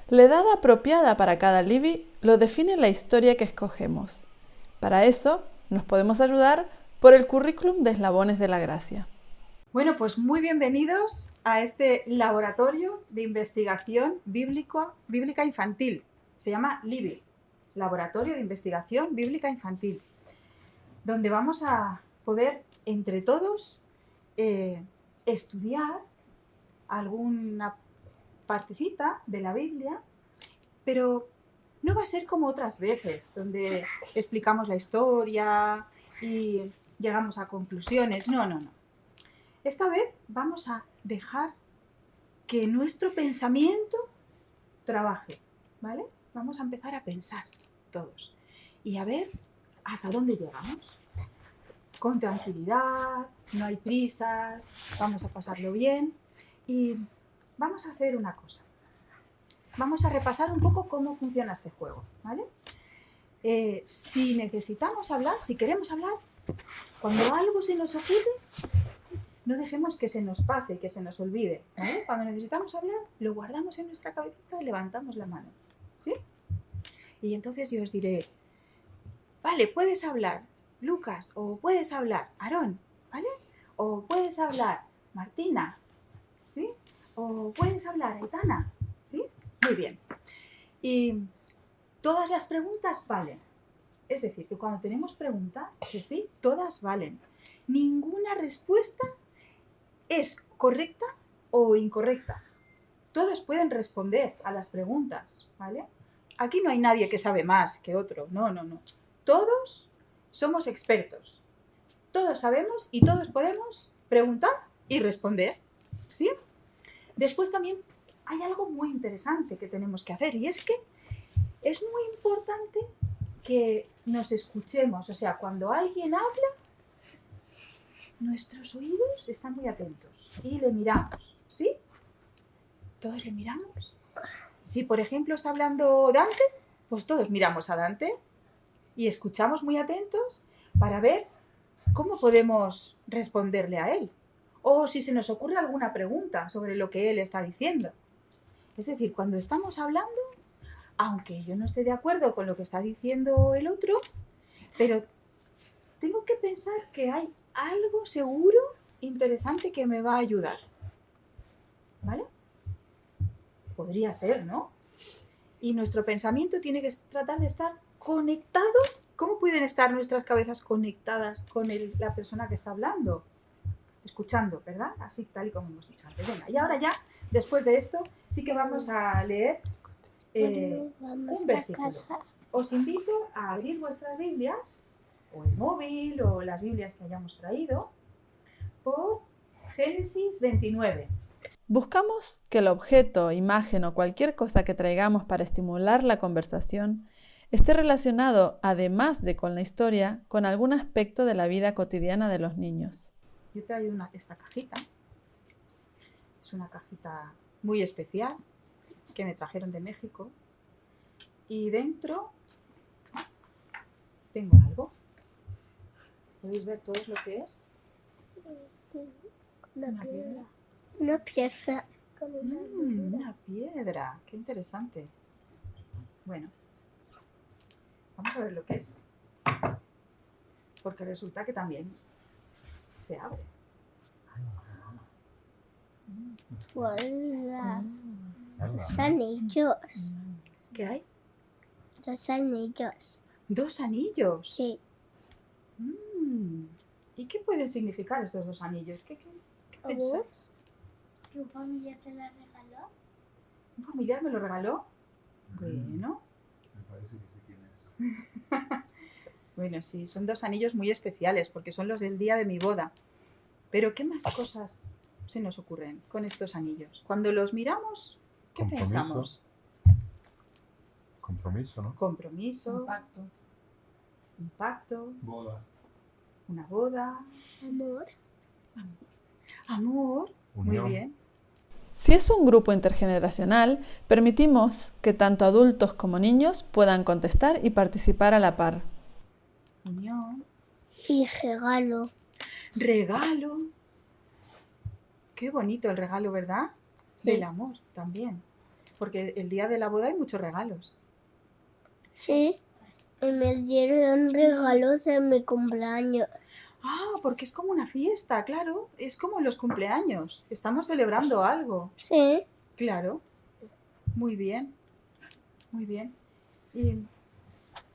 La edad apropiada para cada Libby lo define la historia que escogemos. Para eso, nos podemos ayudar por el currículum de Eslabones de la Gracia. Bueno, pues muy bienvenidos a este laboratorio de investigación bíblica infantil. Se llama LIBI, Laboratorio de Investigación Bíblica Infantil, donde vamos a poder entre todos estudiar alguna partecita de la Biblia, pero no va a ser como otras veces, donde explicamos la historia y llegamos a conclusiones. No. Esta vez vamos a dejar que nuestro pensamiento trabaje, ¿vale? Vamos a empezar a pensar todos y a ver hasta dónde llegamos. Con tranquilidad, no hay prisas, vamos a pasarlo bien y vamos a hacer una cosa. Vamos a repasar un poco cómo funciona este juego, ¿vale? Si necesitamos hablar, si queremos hablar, cuando algo se nos ocurre, no dejemos que se nos pase, que se nos olvide, ¿vale? Cuando necesitamos hablar, lo guardamos en nuestra cabecita y levantamos la mano, ¿sí? Y entonces yo os diré, vale, puedes hablar, Lucas, o puedes hablar, Aarón, ¿vale? O puedes hablar, Martina, ¿sí? O puedes hablar, Aitana, ¿sí? Muy bien. Y todas las preguntas valen. Es decir, que cuando tenemos preguntas, es decir, todas valen. Ninguna respuesta es correcta o incorrecta. Todos pueden responder a las preguntas, ¿vale? Aquí no hay nadie que sabe más que otro, no. Todos somos expertos. Todos sabemos y todos podemos preguntar y responder, ¿sí? Después también hay algo muy interesante que tenemos que hacer y es que es muy importante que nos escuchemos. O sea, cuando alguien habla, nuestros oídos están muy atentos y le miramos, ¿sí? ¿Todos le miramos? Si, por ejemplo, está hablando Dante, pues todos miramos a Dante y escuchamos muy atentos para ver cómo podemos responderle a él. O si se nos ocurre alguna pregunta sobre lo que él está diciendo. Es decir, cuando estamos hablando, aunque yo no esté de acuerdo con lo que está diciendo el otro, pero tengo que pensar que hay algo seguro, interesante que me va a ayudar. ¿Vale? Podría ser, ¿no? Y nuestro pensamiento tiene que tratar de estar conectado. ¿Cómo pueden estar nuestras cabezas conectadas con la persona que está hablando? Escuchando, ¿verdad? Así tal y como hemos dicho antes. Venga, y ahora ya, después de esto, sí que vamos a leer un versículo. Os invito a abrir vuestras Biblias, o el móvil, o las Biblias que hayamos traído, por Génesis 29. Buscamos que el objeto, imagen o cualquier cosa que traigamos para estimular la conversación esté relacionado, además de con la historia, con algún aspecto de la vida cotidiana de los niños. Yo traigo esta cajita. Es una cajita muy especial que me trajeron de México. Y dentro tengo algo. ¿Podéis ver todo lo que es? Una piedra. Una piedra. Una piedra. Qué interesante. Bueno, vamos a ver lo que es. Porque resulta que también se abre. Hola. Dos anillos. ¿Qué hay? Dos anillos. ¿Dos anillos? Sí. ¿Y qué pueden significar estos dos anillos? ¿Qué pensáis? ¿Tu familia te la regaló? ¿Un familiar me lo regaló? Bueno. Me parece que sé quién es. Bueno, sí, son dos anillos muy especiales porque son los del día de mi boda. Pero ¿qué más cosas se nos ocurren con estos anillos? Cuando los miramos, ¿qué pensamos? Compromiso, ¿no? Compromiso. Un pacto. Boda. Una boda. Amor. Unión. Muy bien. Si es un grupo intergeneracional, permitimos que tanto adultos como niños puedan contestar y participar a la par. Unión. Y regalo. Regalo. Qué bonito el regalo, ¿verdad? Sí. Del amor también. Porque el día de la boda hay muchos regalos. Sí, y me dieron regalos en mi cumpleaños. Ah, porque es como una fiesta, claro. Es como los cumpleaños. Estamos celebrando algo. Sí, Claro. Muy bien. Muy bien. ¿Y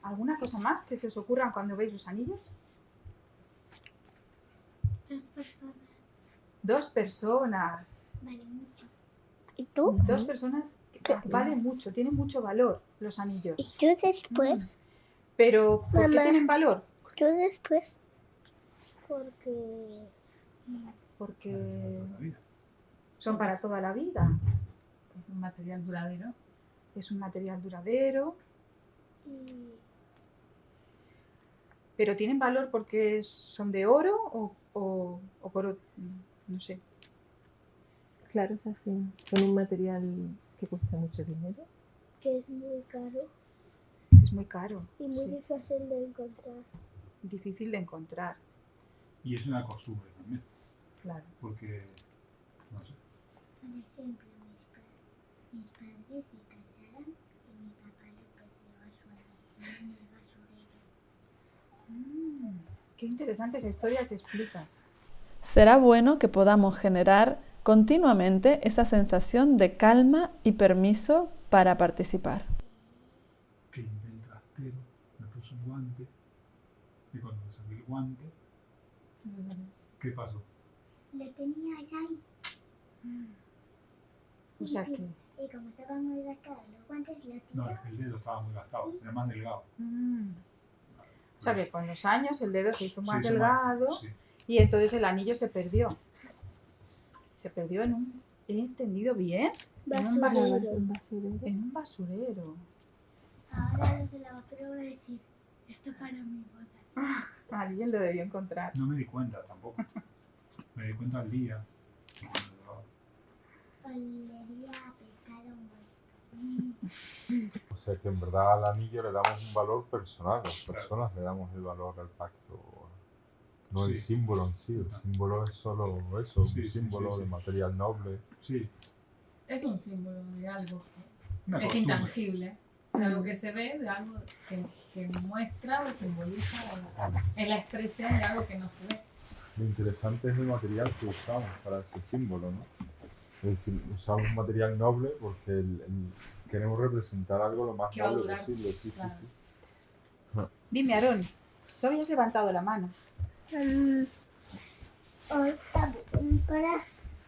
alguna cosa más que se os ocurra cuando veis los anillos? 2 personas. 2 personas. Vale mucho. ¿Y tú? 2 personas vale mucho, tienen mucho valor los anillos. ¿Y tú después? Pero, ¿por qué Mamá. tienen valor? Yo después. Porque Porque La vida. son para toda la vida. Un material duradero. Es un material duradero, y pero tienen valor porque son de oro o por no sé. Claro, es así. Son un material que cuesta mucho dinero. que es muy caro Es muy caro. y muy Sí, difícil de encontrar. difícil de encontrar, Y es una costumbre también, claro. porque, no sé, Por ejemplo, mis padres se casaron y mi papá le perdió a su hermano en el basurero. Qué interesante esa historia que explicas. Será bueno que podamos generar continuamente esa sensación de calma y permiso para participar. que el trastero me puso un guante y cuando me saqué el guante, ¿qué pasó? Le tenía ahí O sea que... y como estaba muy gastado los guantes lo No, tiró. el dedo estaba muy gastado, era más delgado. O sea que con los años el dedo se hizo más Se hizo delgado sí. y entonces el anillo se perdió. Se perdió en un... ¿He entendido bien? En un Basurero. Un basurero. En un basurero. Ahora los de la basura van a decir, esto para mi boda. Alguien lo debió encontrar. No me di cuenta tampoco. Me di cuenta al día. Olería a pescado muerto. O sea que en verdad al anillo le damos un valor personal, las personas le damos el valor al pacto, no el Sí. símbolo en sí, el símbolo es solo eso, Sí, un sí, símbolo sí, de sí. material noble. Sí, Es un símbolo de algo una que es costumbre. intangible, de algo que se ve, de algo que muestra o simboliza, es la expresión de algo que no se ve. Lo interesante es el material que usamos para ese símbolo, ¿no? Es decir, usamos un material noble porque queremos representar algo lo más Que va a noble durar, posible. Sí, claro. sí, sí. Dime, Aarón, tú habías levantado la mano. Hoy también para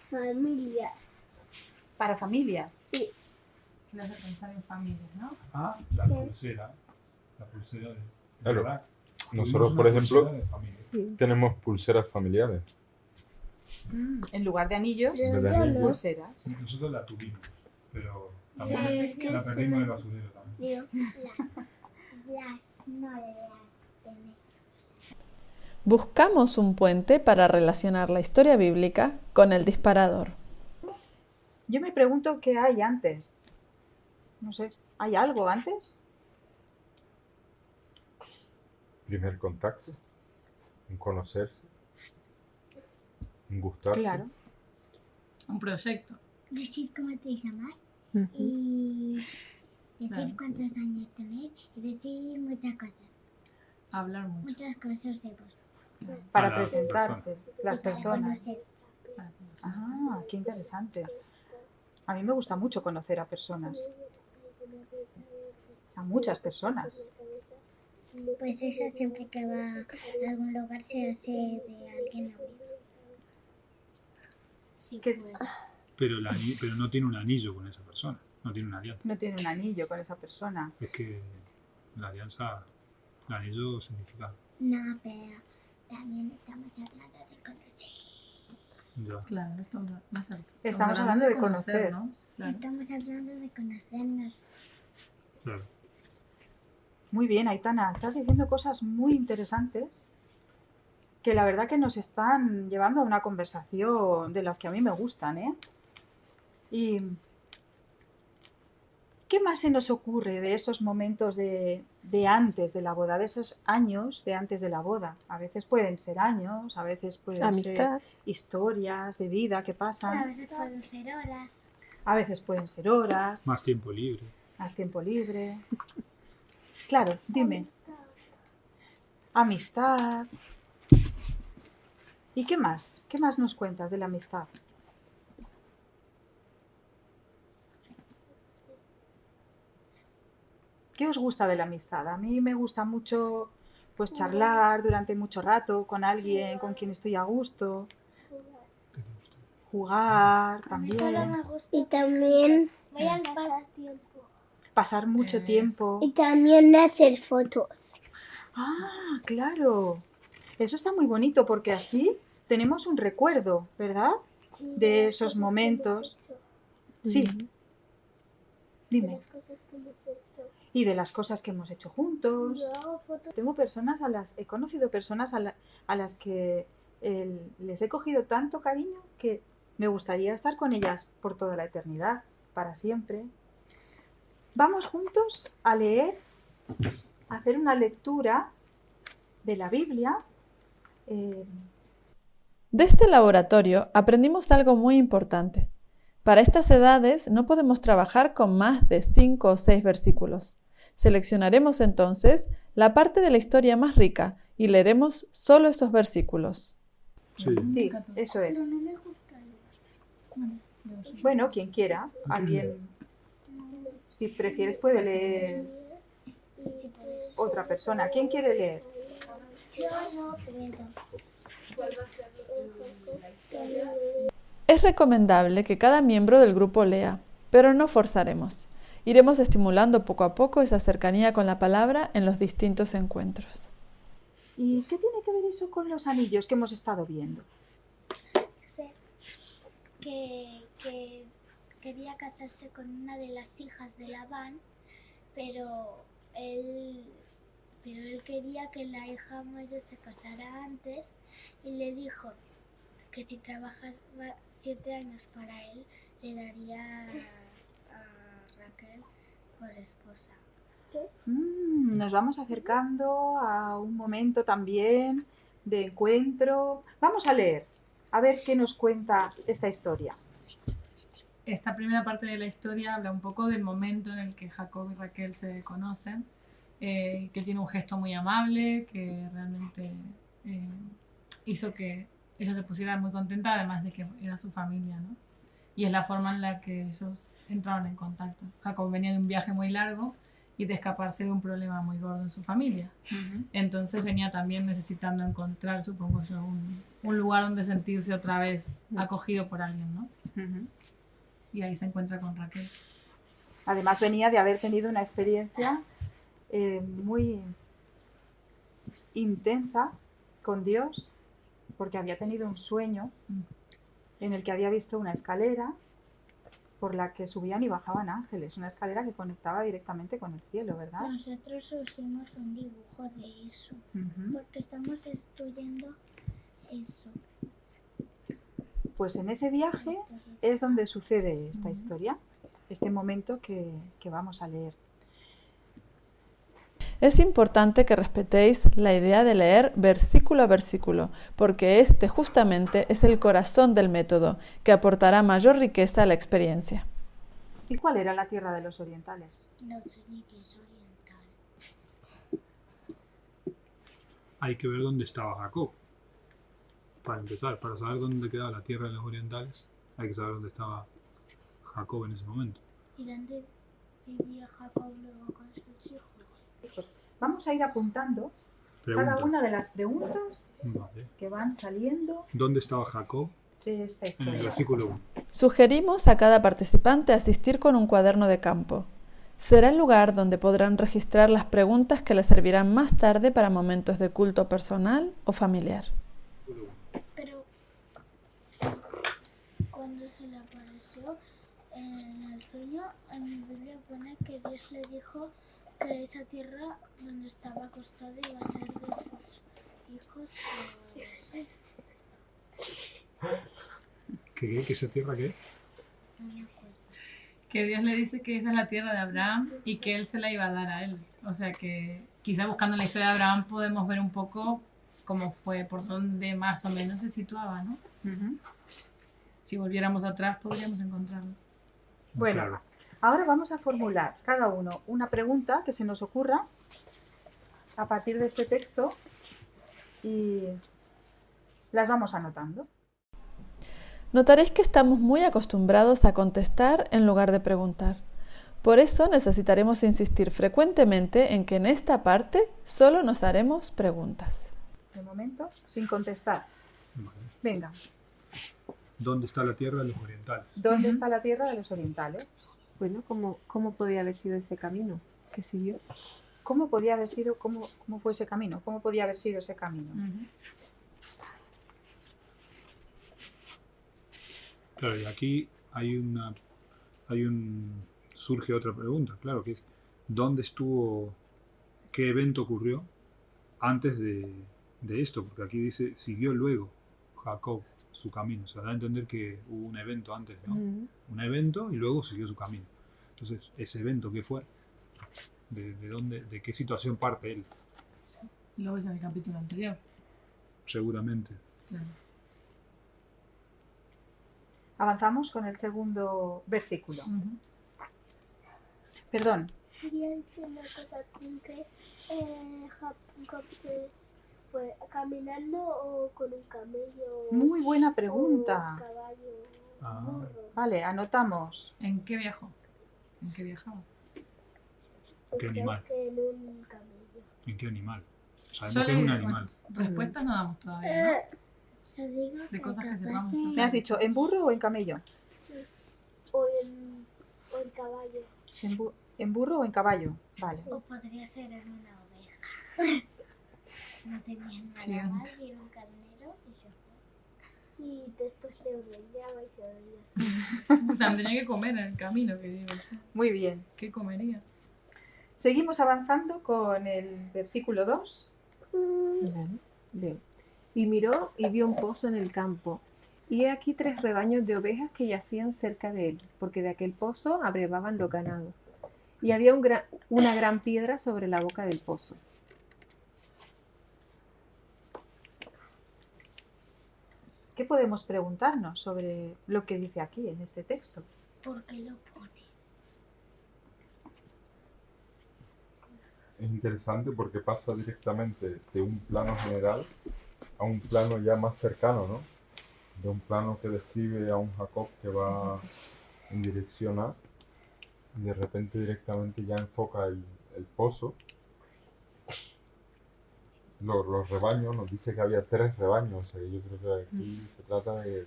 familias. Para familias. Que te hace pensar en familias, ¿no? Ah, la pulsera. La pulsera de Claro. verdad. Nosotros, Tuvimos por una ejemplo, pulsera de familia. Sí. tenemos pulseras familiares. En lugar de anillos, De anillos. pulseras. Nosotros la tuvimos, pero Sí, también es que la perdimos en el basurero también. Digo, las no las tenemos. Buscamos un puente para relacionar la historia bíblica con el disparador. Yo me pregunto qué hay antes. No sé, ¿hay algo antes? Primer contacto, un conocerse, un gustarse. Claro. Un proyecto. Decir cómo te llamas Ujú. y decir Claro. cuántos años tenés y decir muchas cosas. Hablar mucho. Muchas cosas de vos. Para Para las presentarse, las Y para personas. conocer. Para conocer. Ah, qué interesante. A mí me gusta mucho conocer a personas. A muchas personas. Pues eso siempre que va a algún lugar se hace de alguien amigo. Sí, ¿Qué? pues. Pero no tiene un anillo con esa persona, no tiene una alianza. No tiene un anillo con esa persona. Es que la alianza, el anillo significa. No, pero también estamos hablando de conocer. Ya. Claro, estamos más alto. Estamos hablando de conocernos. Claro. Estamos hablando de conocernos. Claro. Muy bien, Aitana, estás diciendo cosas muy interesantes que la verdad que nos están llevando a una conversación de las que a mí me gustan, ¿eh? Y ¿qué más se nos ocurre de esos momentos de antes de la boda, de esos años de antes de la boda? A veces pueden ser años, a veces pueden ser Amistad. historias de vida que A pasan. veces pueden ser horas. A veces pueden ser horas, Más tiempo libre. más tiempo libre. Claro, dime. Amistad. ¿Y qué más? ¿Qué más nos cuentas de la amistad? ¿Qué os gusta de la amistad? A mí me gusta mucho pues charlar durante mucho rato con alguien con quien estoy a gusto, jugar Solo me también, gusta. Y también voy al pasatiempo. pasar mucho tiempo. Y también hacer fotos. Ah, claro. Eso está muy bonito porque así tenemos un recuerdo, ¿verdad? De esos momentos. Sí, dime. Y de las cosas que hemos hecho juntos. Yo hago fotos. He conocido personas a las que les he cogido tanto cariño que me gustaría estar con ellas por toda la eternidad, para siempre. Vamos juntos a leer, a hacer una lectura de la Biblia. De este laboratorio aprendimos algo muy importante. Para estas edades no podemos trabajar con más de 5 o 6 versículos. Seleccionaremos entonces la parte de la historia más rica y leeremos solo esos versículos. Sí. Sí, eso es. Pero no me gusta leer. Bueno, quien quiera, alguien, si prefieres, puede leer Si puedes. otra persona. ¿Quién quiere leer? Yo no puedo. Es recomendable que cada miembro del grupo lea, pero no forzaremos. Iremos estimulando poco a poco esa cercanía con la palabra en los distintos encuentros. ¿Y qué tiene que ver eso con los anillos que hemos estado viendo? Sé que quería casarse con una de las hijas de Labán, pero él quería que la hija mayor se casara antes y le dijo que si trabajaba 7 años para él, le daría a Raquel por esposa. Nos vamos acercando a un momento también de encuentro. Vamos a leer, a ver qué nos cuenta esta historia. Esta primera parte de la historia habla un poco del momento en el que Jacob y Raquel se conocen, que él tiene un gesto muy amable, que realmente hizo que ella se pusiera muy contenta, además de que era su familia, ¿no? Y es la forma en la que ellos entraron en contacto. Jacob venía de un viaje muy largo y de escaparse de un problema muy gordo en su familia. Entonces venía también necesitando encontrar, supongo yo, un lugar donde sentirse otra vez acogido por alguien, ¿no? Y ahí se encuentra con Raquel. Además venía de haber tenido una experiencia muy intensa con Dios, porque había tenido un sueño en el que había visto una escalera por la que subían y bajaban ángeles, una escalera que conectaba directamente con el cielo, ¿verdad? Nosotros hicimos un dibujo de eso, porque estamos estudiando eso. Pues en ese viaje es donde sucede esta historia, este momento que vamos a leer. Es importante que respetéis la idea de leer versículo a versículo, porque este justamente es el corazón del método, que aportará mayor riqueza a la experiencia. ¿Y cuál era la tierra de los orientales? No sé ni qué es oriental. Hay que ver dónde estaba Jacob. Para empezar, para saber dónde quedaba la tierra de los orientales, hay que saber dónde estaba Jacob en ese momento. ¿Y dónde vivía Jacob luego con sus hijos? Vamos a ir apuntando Pregunta. cada una de las preguntas Vale. que van saliendo ¿Dónde estaba Jacob? de esta En el historia. versículo 1. Sugerimos a cada participante asistir con un cuaderno de campo. Será el lugar donde podrán registrar las preguntas que les servirán más tarde para momentos de culto personal o familiar. Pero cuando se le apareció en el sueño, en mi Biblia pone que Dios le dijo que esa tierra donde estaba acostado iba a ser de sus hijos o algo así. ¿Qué? ¿Que esa tierra qué? No me acuerdo. Que Dios le dice que esa es la tierra de Abraham y que él se la iba a dar a él. O sea que quizá buscando la historia de Abraham podemos ver un poco cómo fue, por dónde más o menos se situaba, ¿no? Si volviéramos atrás podríamos encontrarlo. Bueno, Claro. ahora vamos a formular cada uno una pregunta que se nos ocurra a partir de este texto y las vamos anotando. Notaréis que estamos muy acostumbrados a contestar en lugar de preguntar. Por eso necesitaremos insistir frecuentemente en que en esta parte solo nos haremos preguntas. De momento, sin contestar. Vale. Venga, ¿Dónde está la tierra de los orientales? ¿dónde está la tierra de los orientales? Bueno, ¿cómo podía haber sido ese camino que siguió? ¿Cómo podía haber sido, cómo fue ese camino? ¿Cómo podía haber sido ese camino? Claro, y aquí surge otra pregunta, claro, que es ¿dónde estuvo, qué evento ocurrió antes de esto? Porque aquí dice, siguió luego Jacob su camino, o sea, da a entender que hubo un evento antes, ¿no? Un evento y luego siguió su camino. Entonces, ese evento, ¿qué fue? ¿De qué situación parte él? Lo ves en el capítulo anterior. Seguramente. Claro. Avanzamos con el segundo versículo. Perdón, Quería decir una cosa, con que Jacob se fue caminando o con un camello muy buena o pregunta. caballo Ah. burro. Vale, anotamos. ¿En qué viajó? ¿En qué viajaba? ¿Qué Creo animal? que en un camello. ¿En qué animal? Sabemos Yo que es un le- animal. bueno, respuestas no damos todavía, ¿no? Yo digo De que cosas que capaz sepamos en- ¿Me has dicho en burro o en camello? o en caballo. ¿En burro o en caballo? Vale. O podría ser en una oveja. No tenían nada Gigante. más y era un carnero y se fue. Y después se ordeñaba y se ordeñaba. O sea, tenía que comer en el camino, que digo. Muy bien. ¿Qué comería? Seguimos avanzando con el versículo 2. Vale, bien. Y miró y vio un pozo en el campo. Y he aquí 3 rebaños de ovejas que yacían cerca de él, porque de aquel pozo abrevaban los ganados. Y había una gran piedra sobre la boca del pozo. ¿Qué podemos preguntarnos sobre lo que dice aquí en este texto? ¿Por qué lo pone? Es interesante porque pasa directamente de un plano general a un plano ya más cercano, ¿no? De un plano que describe a un Jacob que va en dirección A y de repente directamente ya enfoca el pozo. Los rebaños, nos dice que había 3 rebaños, o sea que yo creo que aquí se trata de...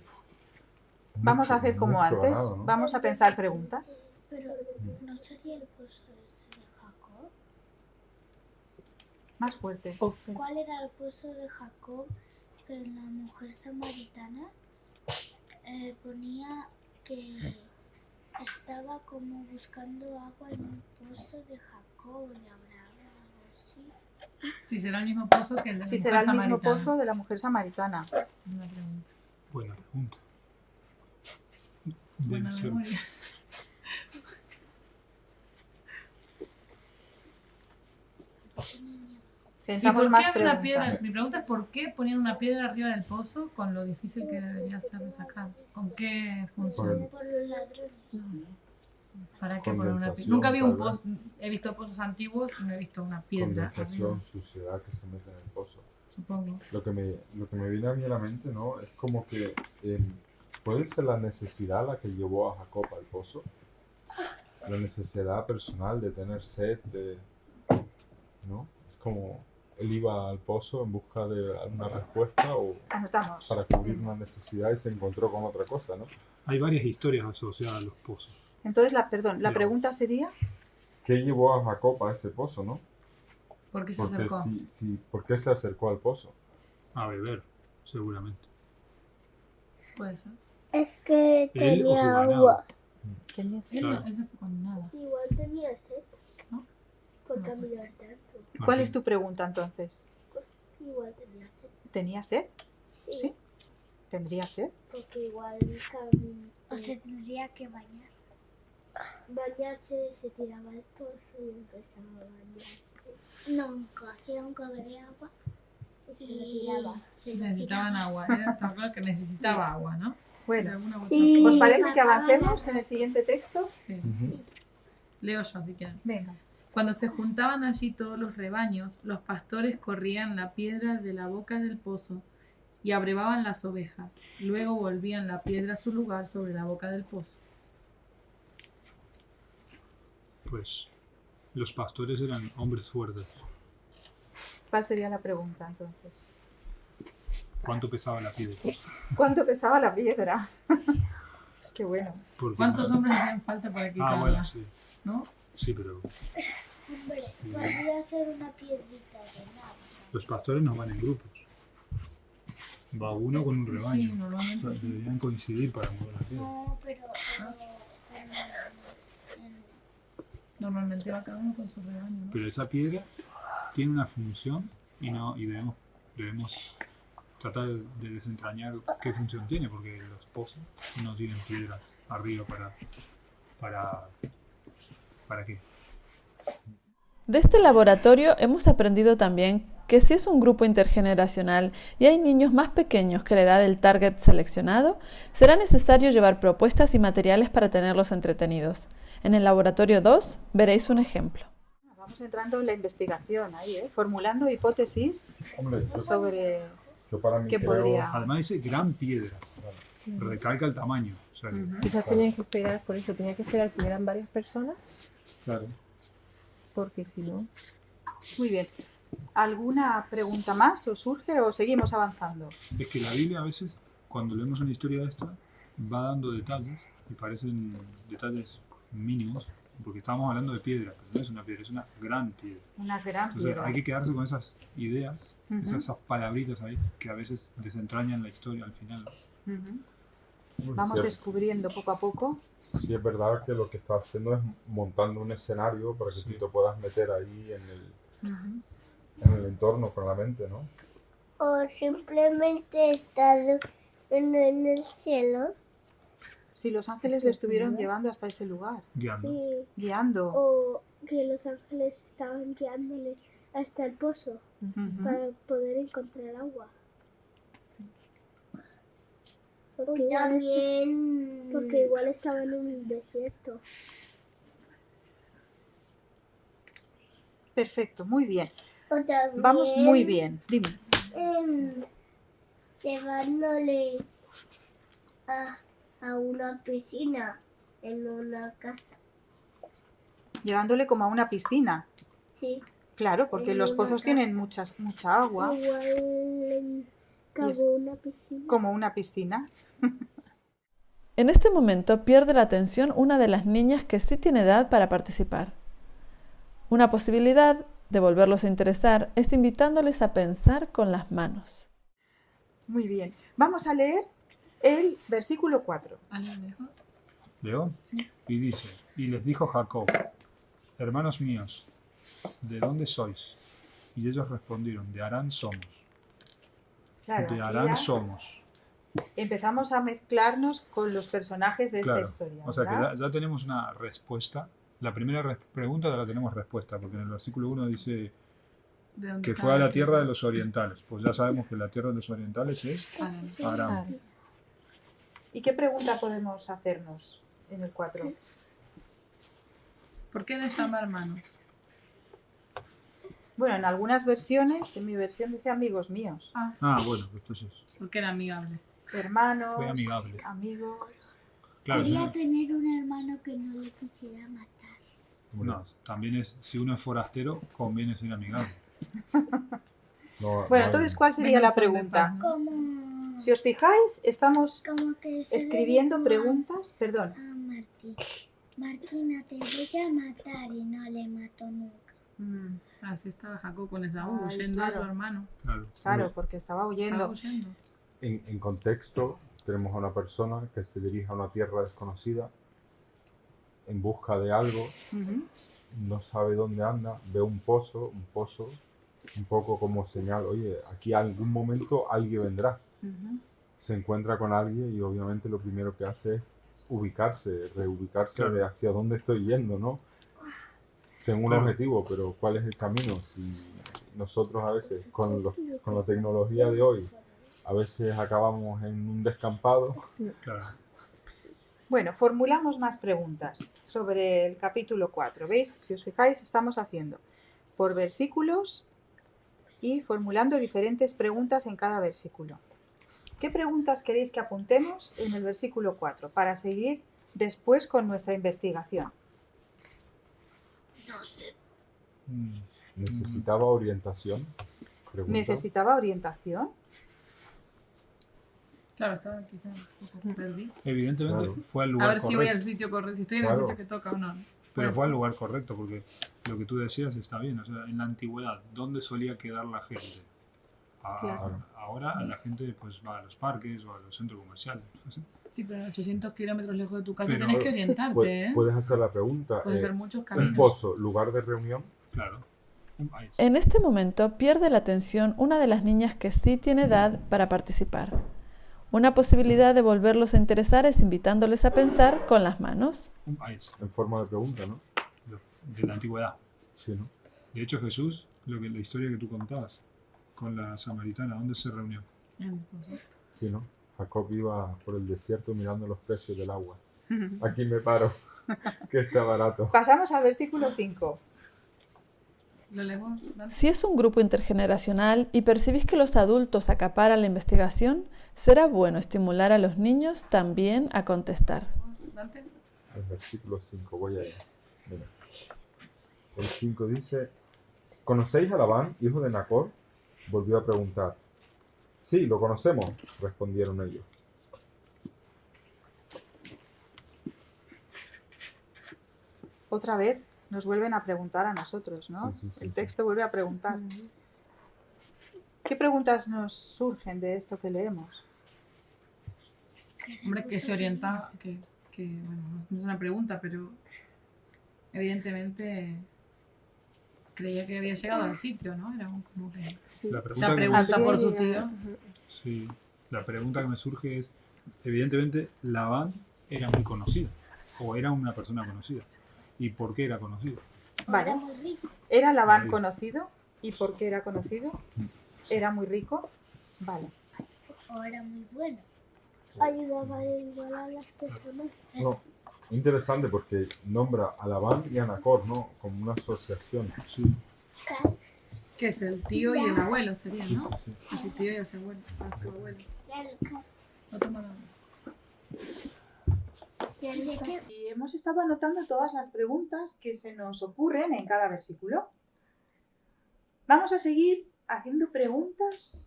Vamos a mucho, hacer como mucho antes. ganado, ¿no? Vamos a pensar preguntas. Pero ¿no sería el pozo ese de Jacob? Más fuerte. ¿Cuál era el pozo de Jacob que la mujer samaritana ponía que estaba como buscando agua en un pozo de Jacob o de Abraham o algo así? Si será el mismo pozo que el de la Sí, mujer será el mismo samaritana. pozo de la mujer samaritana. Una pregunta. Buena pregunta. Buena Debe ser. memoria. ¿Y Pensamos por más qué había una piedra? preguntas. Mi pregunta es ¿por qué ponían una piedra arriba del pozo con lo difícil que debería ser de sacar? ¿Con qué función? Por los ladrones. ¿Para qué poner una piedra? Condensación, Nunca vi un tal vez. pozo, he visto pozos antiguos y no he visto una piedra arriba, Condensación, suciedad que se mete en el pozo. supongo. Lo que me viene a mí a la mente, ¿no? Es como que puede ser la necesidad la que llevó a Jacob al pozo. La necesidad personal de tener sed, ¿no? Es como él iba al pozo en busca de una respuesta o Anotamos. para cubrir una necesidad y se encontró con otra cosa, ¿no? Hay varias historias asociadas a los pozos. Entonces, la Pero- pregunta sería, ¿Qué llevó a Jacob a ese pozo, no? ¿Por qué se Porque acercó? ¿por qué se acercó al pozo? A beber, seguramente. Puede ser. Es que Él o su tenía ganado. agua. Tenía Él, Claro. él se fue con nada. Igual tenía sed. ¿No? Por No. caminar tanto. ¿cuál Martín. es tu pregunta entonces? Igual tenía sed. ¿Tenía sed? Sí. ¿Tendría sed? Porque igual O se tendría que bañar. bañarse, se tiraba el pozo y empezaba a bañarse. No, cogía un cobre de agua Y se lo y tiraba. se lo Necesitaban tiraba. agua. Estaba claro que necesitaba agua, ¿no? Bueno, alguna otra Sí. ¿os cosa. parece que avancemos en el siguiente texto? Sí. Ujú. Leo yo si quieren. Venga. Cuando se juntaban allí todos los rebaños, los pastores corrían la piedra de la boca del pozo y abrevaban las ovejas. Luego volvían la piedra a su lugar sobre la boca del pozo. Pues los pastores eran hombres fuertes. ¿Cuál sería la pregunta entonces? ¿Cuánto pesaba la piedra? ¿Cuánto pesaba la piedra? Qué bueno. Porque ¿Cuántos hombres hacían falta para Ah, quitarla? bueno, sí. ¿No? Sí, pero Hombre, podría ser una piedrita de nada. los pastores no van en grupos. Va uno con un Sí, rebaño. O normalmente. sea, deberían coincidir para mover la piedra. No, pero Normalmente va cada uno con su rebaño, ¿no? Pero esa piedra tiene una función y debemos tratar de desentrañar qué función tiene, porque los pozos no tienen piedras arriba ¿para qué? De este laboratorio hemos aprendido también que si es un grupo intergeneracional y hay niños más pequeños que la edad del target seleccionado, será necesario llevar propuestas y materiales para tenerlos entretenidos. En el laboratorio 2 veréis un ejemplo. Vamos entrando en la investigación ahí, formulando hipótesis Hombre, sobre yo para mí qué creo, podría... Además dice gran piedra, recalca el tamaño. O sea, que- Quizás tenían que esperar, por eso tenía que esperar que eran varias personas, claro. porque si no... Muy bien. ¿Alguna pregunta más os surge o seguimos avanzando? Es que la Biblia a veces, cuando leemos una historia de esta, va dando detalles y parecen detalles mínimos, porque estamos hablando de piedra, pero no es una piedra, es una gran piedra. Una gran Entonces piedra. hay que quedarse con esas ideas, Ujú. esas palabritas ahí, que a veces desentrañan la historia al final. Ujú. hombre, Vamos sí, descubriendo poco a poco. sí es verdad que lo que está haciendo es montando un escenario para que Sí. tú te puedas meter ahí Ujú. en el entorno con la mente, ¿no? o simplemente estar en el cielo. Si los ángeles le estuvieron llevando hasta ese lugar, Guiando. Sí. guiando. O que los ángeles estaban guiándole hasta el pozo Ujú. para poder encontrar agua. Porque igual estaban en un desierto. Perfecto, muy bien. O también Vamos muy bien. Dime. Llevándole a una piscina en una casa. Llevándole como a una piscina. Sí. Claro, porque En los una pozos tienen casa. mucha agua, Igual cavó es- una piscina. como una piscina. En este momento pierde la atención una de las niñas que sí tiene edad para participar. Una posibilidad de volverlos a interesar es invitándoles a pensar con las manos. Muy bien. Vamos a leer el versículo 4. ¿Alguien lejos? Leo. Sí. Y dice, y les dijo Jacob, hermanos míos, ¿de dónde sois? Y ellos respondieron, de Harán somos. Claro, De aquí Harán ya somos. empezamos a mezclarnos con los personajes de Claro. esta historia. O sea que ¿verdad? ya tenemos una respuesta. La primera pregunta ya la tenemos respuesta, porque en el versículo 1 dice ¿De dónde que está fue a la tierra de piedra? los orientales. Pues ya sabemos que la tierra de los orientales es Harán. Aram. ¿Y qué pregunta podemos hacernos en el 4? ¿Por qué les llama hermanos? Bueno, en algunas versiones, en mi versión dice amigos míos. Ah, bueno, entonces Porque era amigable. Hermanos, fue amigable. amigos. Claro, Quería sí, tener un hermano que no le quisiera matar. no, también es, si uno es forastero, conviene ser amigable. No, Bueno, no- entonces, ¿cuál sería la pregunta? Como, Si os fijáis, estamos como que se escribiendo le dijo preguntas. Perdón. a Martín. Martina, te voy a matar y no le mató nunca. Así estaba Jacob con Esaú, Ay, huyendo de claro. su hermano. Claro. Claro, porque estaba Estaba huyendo. huyendo. En contexto, tenemos a una persona que se dirige a una tierra desconocida en busca de algo, Ujú. no sabe dónde anda, ve un pozo, un poco como señal, oye, aquí algún momento alguien vendrá. Ujú. Se encuentra con alguien y obviamente lo primero que hace es ubicarse, reubicarse Claro. de hacia dónde estoy yendo, ¿no? Tengo un Claro. objetivo, pero ¿cuál es el camino? Si nosotros a veces con la tecnología de hoy a veces acabamos en un descampado. Claro. Bueno, formulamos más preguntas sobre el capítulo 4. ¿Veis? Si os fijáis, estamos haciendo por versículos y formulando diferentes preguntas en cada versículo. ¿Qué preguntas queréis que apuntemos en el versículo 4 para seguir después con nuestra investigación? No sé. ¿Necesitaba orientación? Pregunta. ¿Necesitaba orientación? Claro, estaba quizás un poco perdí. Evidentemente Claro. fue al A lugar ver si voy al correcto. sitio correcto, si estoy en Claro. el sitio que toca o no. Pero Puede fue al ser. lugar correcto, porque lo que tú decías está bien. O sea, en la antigüedad, ¿dónde solía quedar la gente? Claro. Ahora la gente pues va a los parques o a los centros comerciales. ¿no? Sí, pero 800 kilómetros lejos de tu casa Pero- tenés que orientarte, ¿eh? Puedes hacer la pregunta. Puedes hacer muchos un caminos. pozo, lugar de reunión. Claro. Ahí está. En este momento pierde la atención una de las niñas que sí tiene edad para participar. Una posibilidad de volverlos a interesar es invitándoles a pensar con las manos. Ahí está. En forma de pregunta, ¿no? De la antigüedad. Sí, ¿no? De hecho, Jesús, la historia que tú contabas con la samaritana, ¿dónde se reunió? Sí, ¿no? Jacob iba por el desierto mirando los precios del agua. Aquí me paro, que está barato. Pasamos al versículo 5. ¿Lo leemos? Dante? Si es un grupo intergeneracional y percibís que los adultos acaparan la investigación, será bueno estimular a los niños también a contestar. Dante. El versículo 5, voy a ir. Mira. El 5 dice, ¿conocéis a Labán, hijo de Nacor? Volvió a preguntar. Sí, lo conocemos, respondieron ellos. Otra vez nos vuelven a preguntar a nosotros, ¿no? Sí, sí, sí, El sí. texto vuelve a preguntar. ¿Qué preguntas nos surgen de esto que leemos? Hombre, que se orientaba, bueno, no es una pregunta, pero evidentemente creía que había llegado al sitio, ¿no? Era como que Sí. La se pregunta, que, pregunta Habría por su llegado. tío. sí, la pregunta que me surge es, evidentemente, Labán era muy conocido, o era una persona conocida. ¿Y por qué era conocido? Vale. Era muy rico. ¿Era Labán Ahí. conocido? ¿Y por qué era conocido? ¿Era muy rico? Vale. O era muy bueno. Ayudaba a igualar a las personas. No, interesante porque nombra a Labán y a Nacor, ¿no? Como una asociación. Sí. Que es el tío y el abuelo sería, Sí, ¿no? sí, A su tío y a su abuelo. A su abuelo. No toma nada. ¿De qué? Y hemos estado anotando todas las preguntas que se nos ocurren en cada versículo. Vamos a seguir haciendo preguntas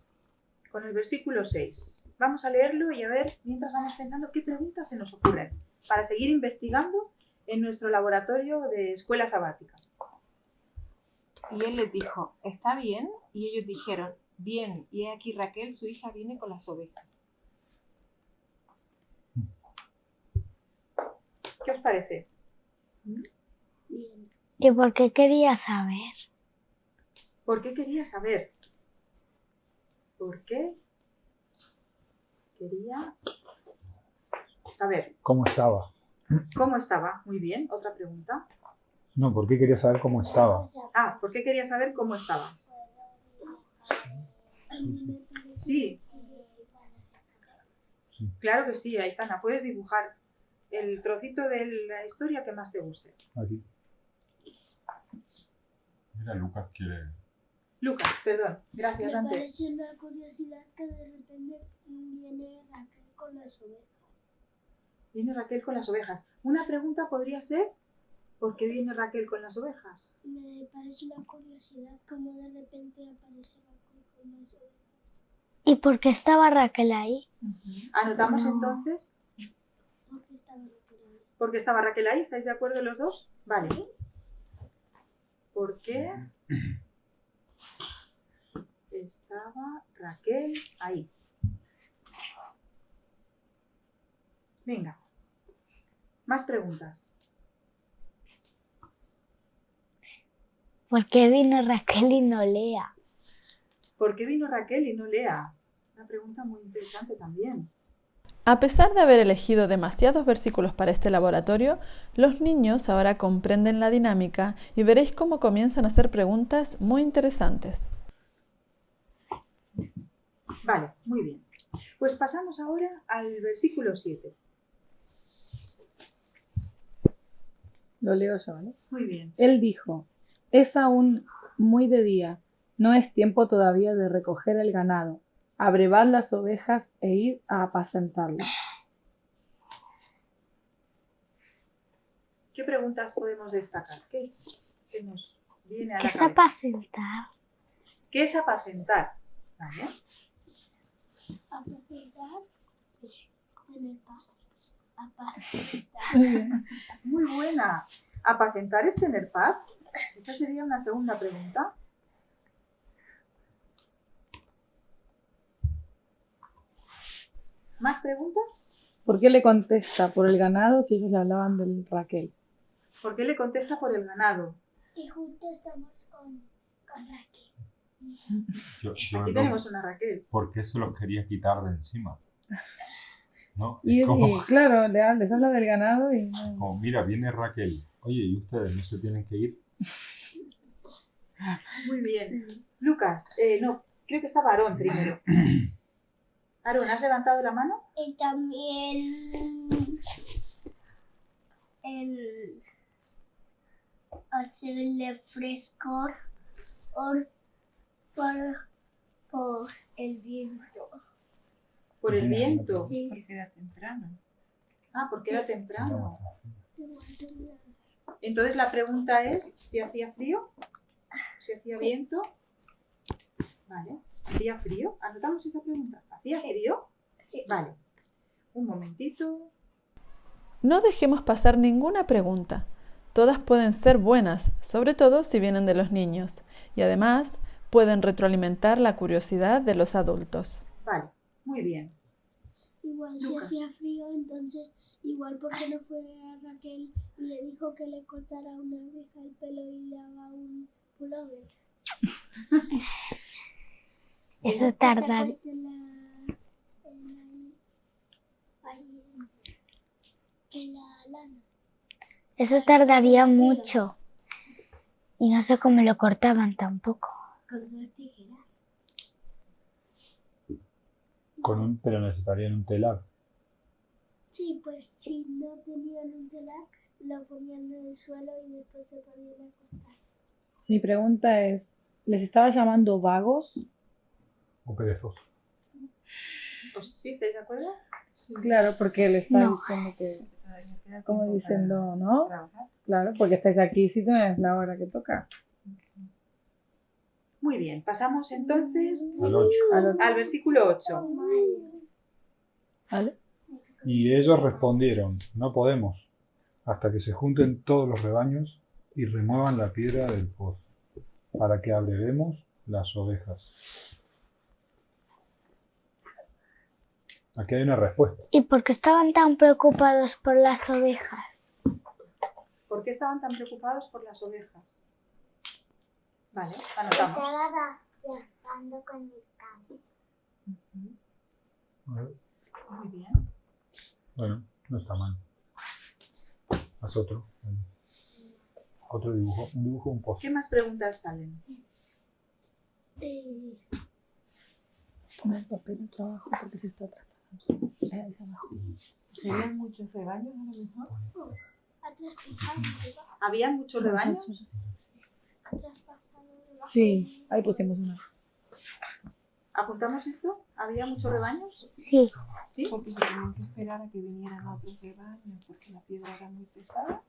con el versículo 6. Vamos a leerlo y a ver, mientras vamos pensando qué preguntas se nos ocurren, para seguir investigando en nuestro laboratorio de escuela sabática. Y él les dijo, ¿está bien? Y ellos dijeron, bien. Y he aquí Raquel, su hija, viene con las ovejas. ¿Qué os parece? Bien. ¿Y por qué quería saber? ¿Por qué quería saber? ¿Por qué quería saber? ¿Cómo estaba? ¿Cómo estaba? Muy bien, otra pregunta. No, ¿por qué quería saber cómo estaba? Ah, ¿por qué quería saber cómo estaba? Sí. Claro que sí, Aitana. Puedes dibujar el trocito de la historia que más te guste. Aquí. Mira, Lucas quiere... Lucas, perdón. Me Gracias, Dante. parece una curiosidad que de repente viene Raquel con las ovejas. Viene Raquel con las ovejas. Una pregunta podría ser, ¿por qué viene Raquel con las ovejas? Me parece una curiosidad como de repente aparece Raquel con las ovejas. ¿Y por qué estaba Raquel ahí? Anotamos entonces, Porque estaba Raquel ahí. porque estaba Raquel ahí. ¿Estáis de acuerdo los dos? Vale. ¿Por qué estaba Raquel ahí? Venga. Más preguntas. ¿Por qué vino Raquel y no Lea? ¿Por qué vino Raquel y no Lea? Una pregunta muy interesante también. A pesar de haber elegido demasiados versículos para este laboratorio, los niños ahora comprenden la dinámica y veréis cómo comienzan a hacer preguntas muy interesantes. Vale, muy bien. Pues pasamos ahora al versículo 7. Lo leo yo, ¿vale? Muy bien. Él dijo, es aún muy de día, no es tiempo todavía de recoger el ganado. Abrevad las ovejas e id a apacentarlas. ¿Qué preguntas podemos destacar? ¿Qué se nos viene a la ¿Qué es cabeza? apacentar? ¿Qué es apacentar? ¿Vale? Apacentar es tener paz. Apacentar. Muy buena. ¿Apacentar es tener paz? Esa sería una segunda pregunta. ¿Más preguntas? ¿Por qué le contesta por el ganado si ellos le hablaban del Raquel? ¿Por qué le contesta por el ganado? Y juntos estamos con Raquel. Yo Aquí creo, tenemos una Raquel. ¿por qué se los quería quitar de encima? ¿No? Y Es como, claro, les habla del ganado y... como, mira, viene Raquel. Oye, ¿y ustedes no se tienen que ir? Muy bien. Lucas, no, creo que estaba Aarón primero. Aarón, ¿has levantado la mano? Y también el hacerle frescor por el viento. Por el viento. Sí. Porque era temprano. Ah, porque era temprano. Entonces la pregunta es si hacía frío, si hacía viento. Vale, ¿hacía frío? Anotamos esa pregunta. ¿Hacía frío? Sí. Vale. Un momentito. No dejemos pasar ninguna pregunta. Todas pueden ser buenas, sobre todo si vienen de los niños, y además pueden retroalimentar la curiosidad de los adultos. Vale, muy bien. Igual si Lucas. hacía frío, entonces igual porque no fue a Raquel y le dijo que le cortara a una oveja el pelo y le haga un pullover. Eso tarda. En la lana. Eso tardaría mucho. Y no sé cómo lo cortaban tampoco. Con unas tijeras. Pero necesitarían un telar. Sí, pues si no tenían un telar, lo ponían en el suelo y después se podían cortar. Mi pregunta es, ¿les estaba llamando vagos? O perezoso. Pues, ¿sí estáis de acuerdo? Claro, porque le está No. diciendo que... Como diciendo, ¿no? Claro, porque estáis aquí si no es la hora que toca. Muy bien, pasamos entonces Al 8. al versículo 8. ¿Vale? Y ellos respondieron, no podemos, hasta que se junten todos los rebaños y remuevan la piedra del pozo, para que abrevemos las ovejas. Aquí hay una respuesta. ¿Y por qué estaban tan preocupados por las ovejas? ¿Por qué estaban tan preocupados por las ovejas? Vale, anotamos. Viajando con el campo. Muy bien. Bueno, no está mal. Haz otro. Otro dibujo. Un dibujo, un pozo. ¿Qué más preguntas salen? Toma el papel de trabajo porque se está traspasando. Ahí abajo. ¿Serían muchos rebaños a lo mejor? Ha traspasado. ¿Había muchos rebaños? Ha traspasado. Sí, ahí pusimos una. ¿Apuntamos esto? ¿Había muchos rebaños? Sí. ¿Sí? Porque se tenían que esperar a que vinieran otros rebaños porque la piedra era muy pesada.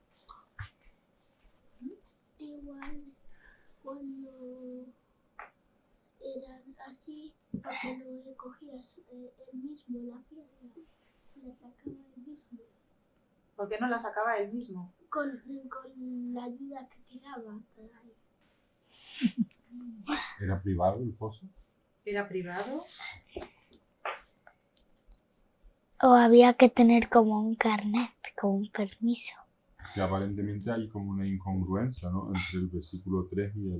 Igual cuando eran así, porque no cogía él mismo la piedra, la sacaba él mismo, ¿Por qué no la sacaba él mismo? con la ayuda que quedaba por ahí. ¿Era privado el pozo? ¿Era privado? O había que tener como un carnet, como un permiso. Que aparentemente hay como una incongruencia, ¿no? Entre el versículo 3 y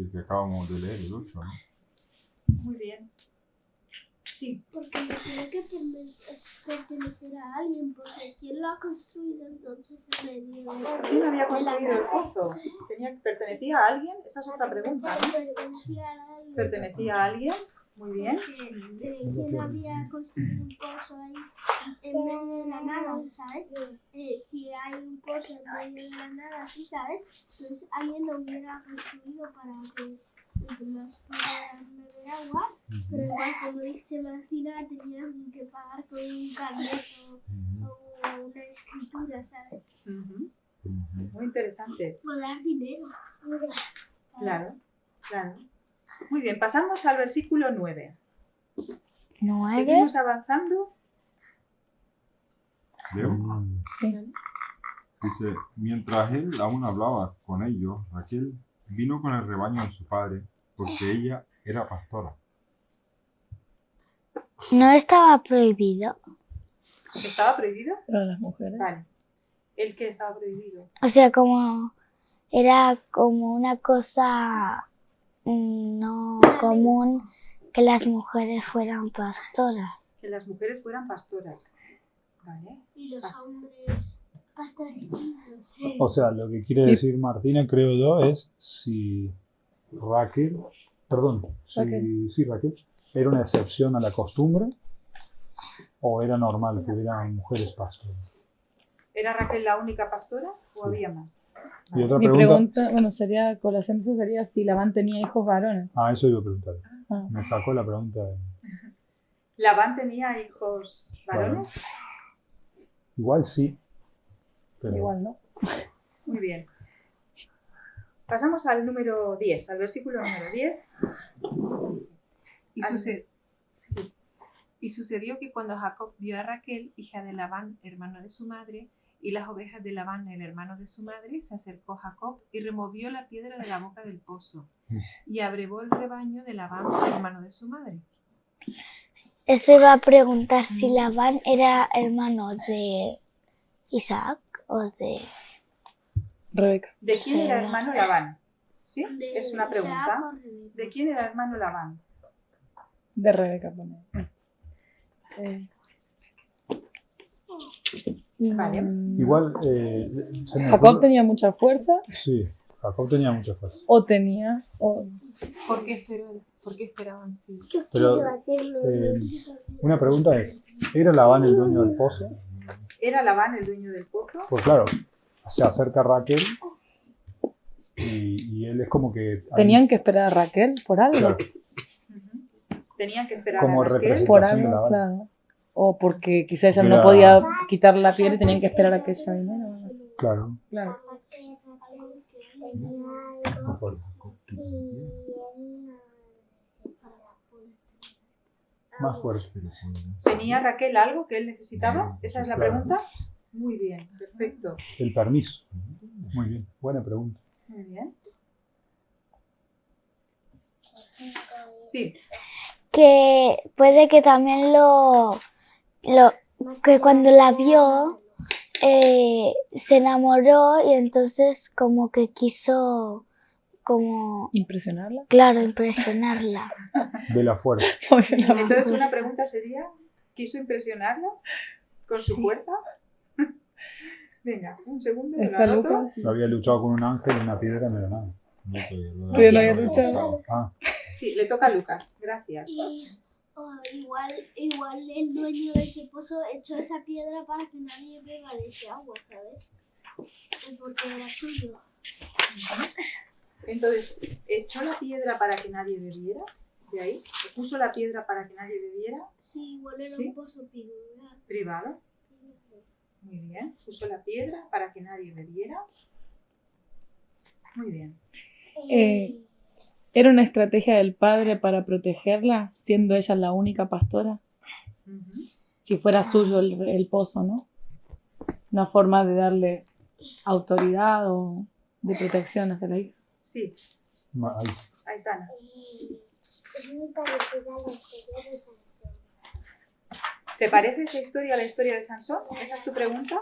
el que acabamos de leer, el 8, ¿no? Muy bien. Sí. Porque no tiene que pertenecer a alguien, porque ¿quién lo ha construido entonces en medio de ¿Quién había construido el pozo? ¿Pertenecía a alguien? Esa es otra pregunta, ¿no? pertenecía a alguien? ¿Pertenecía a alguien? Muy bien. ¿Quién había construido un pozo ahí en medio de la nada, ¿sabes? Si hay un pozo en medio de la nada, ¿sí sabes? Entonces alguien lo hubiera construido para que los demás pudieran beber agua, pero igual, como dice Martina, tenían que pagar con un carnet o una escritura, ¿sabes? Muy interesante. O dar dinero. Claro, claro. Muy bien, pasamos al versículo 9. 9. Seguimos avanzando. ¿Leo? Sí. Dice, mientras él aún hablaba con ellos, Raquel vino con el rebaño de su padre, porque ella era pastora. No estaba prohibido. ¿Estaba prohibido? Para las mujeres. Vale. ¿El qué estaba prohibido? O sea, como era como una cosa no común que las mujeres fueran pastoras. Que las mujeres fueran pastoras. Vale. Y los hombres pastores, no sé. O sea, lo que quiere decir Martina, creo yo, es si Raquel, Raquel, era una excepción a la costumbre o era normal que hubieran mujeres pastoras. ¿Era Raquel la única pastora o había más? Y otra Mi pregunta. pregunta, bueno, sería, colación de eso sería si Labán tenía hijos varones. Ah, eso iba a preguntar. Ah. Me sacó la pregunta. ¿Labán tenía hijos varones? Igual sí. Pero Igual, ¿no? Muy bien. Pasamos al número 10, al versículo número 10. Y sucedió que cuando Jacob vio a Raquel, hija de Labán, hermano de su madre, y las ovejas de Labán, el hermano de su madre, se acercó Jacob y removió la piedra de la boca del pozo y abrevó el rebaño de Labán, hermano de su madre. Eso iba a preguntar si Labán era hermano de Isaac o de Rebeca. ¿De quién era hermano Labán? ¿Sí? De Es una pregunta. Isaac o Rebeca. ¿De quién era hermano Labán? De Rebeca, pone. Vale. igual se me ¿Jacob ocurre- tenía mucha fuerza Sí, Jacob tenía mucha fuerza. o tenía? ¿Por qué esperaban? Sí. Pero una pregunta es, ¿era Labán el dueño del pozo? ¿Era Labán el dueño del pozo? Pues claro, se acerca Raquel y él es como que... ¿Tenían que esperar a Raquel por algo? Claro, Tenían que esperar como a Raquel. representación Por de algo, Labán. claro. O porque quizá ella Era- no podía quitar la piel y tenían que esperar a que ella viniera. Claro. Claro. No por Jacob. Más fuerte. Pero puede ¿Tenía Raquel algo que él necesitaba? Sí, ¿Esa es la claro. pregunta? Muy bien, perfecto. El permiso. Muy bien, buena pregunta. Muy bien. Sí, que puede que también que cuando la vio se enamoró y entonces como que quiso como ¿Impresionarla? claro impresionarla. De la fuerza. entonces una pregunta sería, ¿quiso impresionarla con su fuerza? Venga, un segundo, lo Está anoto. Lucas. Lo había luchado con un ángel y una piedra, no era nada. No, Todavía no había luchado. Ah, Sí, le toca a Lucas, gracias. Y igual el dueño de ese pozo echó esa piedra para que nadie beba de ese agua, ¿sabes? Porque era suyo. Entonces, ¿echó la piedra para que nadie bebiera? ¿De ahí? ¿Puso la piedra para que nadie bebiera? Sí, igual era Sí. un pozo privado. ¿Privado? Muy bien. ¿Puso la piedra para que nadie bebiera? Muy bien. ¿Era una estrategia del padre para protegerla, siendo ella la única pastora? Ujú. Si fuera suyo el pozo, ¿no? Una forma de darle autoridad o de protección hacia la hija. Sí, ahí. Aitana. Es muy parecida a la historia de Sansón. ¿Se parece esa historia a la historia de Sansón? ¿Esa es tu pregunta?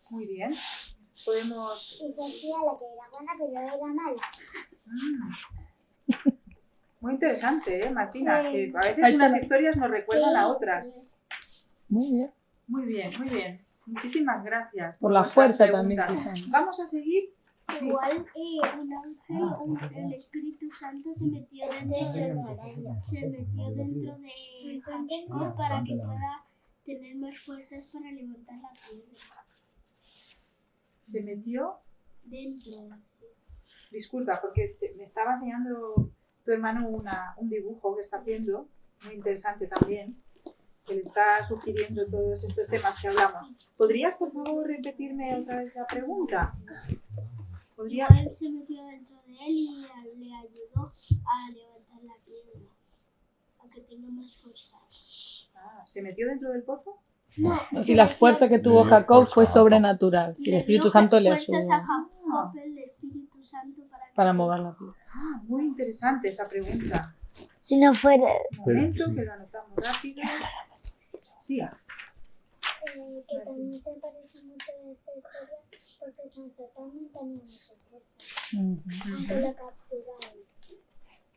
Muy bien. Podemos... Y decía la que era buena, pero era mala. Muy interesante, Martina? Que a veces Aitana. unas historias nos recuerdan a otras. Muy bien. Muy bien, muy bien. Muchísimas gracias. Por la vuestras fuerza también, preguntas. quizá. Vamos a seguir. Igual un ángel, el Espíritu Santo se metió dentro de Jacob para que pueda tener más fuerzas para levantar la piedra. Se metió. Dentro. Sí. Disculpa, porque me estaba enseñando tu hermano un dibujo que está haciendo, muy interesante también, que le está sugiriendo todos estos temas que hablamos. ¿Podrías, por favor, repetirme otra vez la pregunta? ¿Podría? Igual se metió dentro de él y le ayudó a levantar la piedra, a que tenga más fuerza. ¿Se metió dentro del pozo? No, si la fuerza que tuvo Jacob fue sobrenatural. Si el Espíritu Santo le fuerzas a ayudó Jacob, el Espíritu Santo, para mover la piedra. Muy interesante esa pregunta. Si no fuera... Un momento, que lo anotamos rápido. Sí. Que también se parece mucho a esta historia porque San Satán tenía mucha fuerza. Aunque lo capturaron.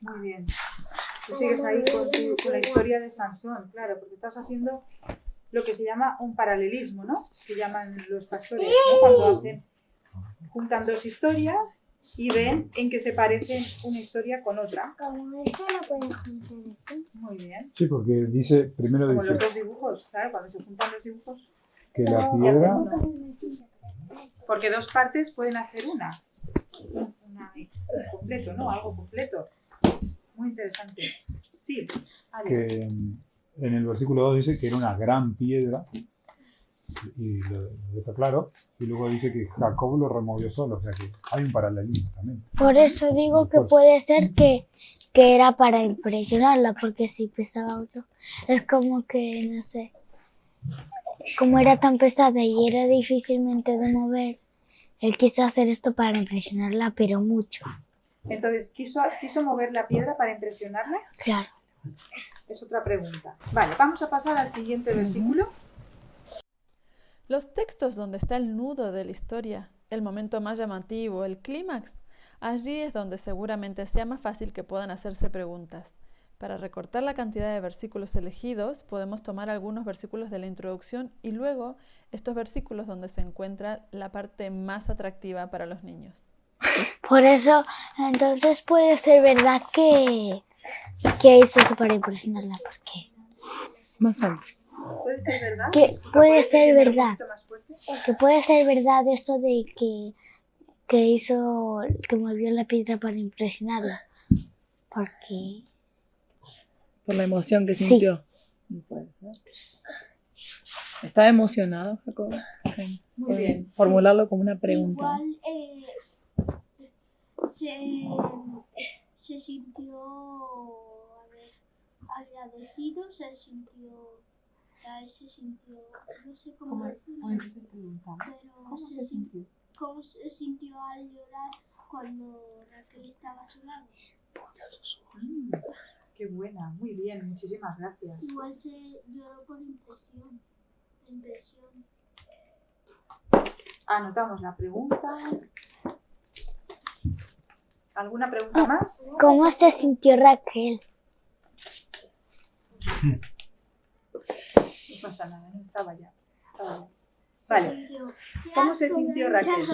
Muy bien. Tú sigues ahí con la historia de Sansón, claro, porque estás haciendo lo que se llama un paralelismo, ¿no? Que llaman los pastores, ¿no? Cuando juntan dos historias y ven en qué se parecen una historia con otra. Como esto lo pueden juntar aquí. Muy bien. Sí, porque dice, primero Como los dice dos dibujos, ¿sabes? Cuando se juntan los dibujos. que la piedra, Porque dos partes pueden hacer una completo, ¿no? Algo completo. Muy interesante. Sí. Ale. que en el versículo 2 dice que era una gran piedra, y lo deja claro, y luego dice que Jacob lo removió solo, o sea que hay un paralelismo también. Por eso digo que puede ser que era para impresionarla, porque si pesaba mucho, es como que, no sé, como era tan pesada y era difícilmente de mover, él quiso hacer esto para impresionarla, pero mucho. Entonces, ¿quiso mover la piedra para impresionarla? Claro. Es otra pregunta. Vale, vamos a pasar al siguiente versículo. Los textos donde está el nudo de la historia, el momento más llamativo, el clímax, allí es donde seguramente sea más fácil que puedan hacerse preguntas. Para recortar la cantidad de versículos elegidos, podemos tomar algunos versículos de la introducción y luego estos versículos donde se encuentra la parte más atractiva para los niños. Por eso, entonces puede ser verdad que hizo eso para impresionarla, porque Más alto. ¿Puede ser verdad? que puede ser decirme un verdad, poquito más fuerte? que puede ser verdad eso de que movió la piedra para impresionarla, porque Por la emoción que Sí. sintió. No puede ser. ¿Estaba emocionado, Jacob? Muy bien. Formularlo como una pregunta. Igual se sintió, a ver, agradecido, se sintió, ¿sabes? Se sintió, no sé cómo decirlo, pero ¿cómo se sintió al llorar cuando Raquel estaba a su lado? Qué buena, muy bien, muchísimas gracias. Igual se lloró por impresión. Anotamos la pregunta. ¿Alguna pregunta más? ¿cómo se sintió Raquel? No pasa nada, no estaba ya. Vale. ¿Cómo se sintió Raquel?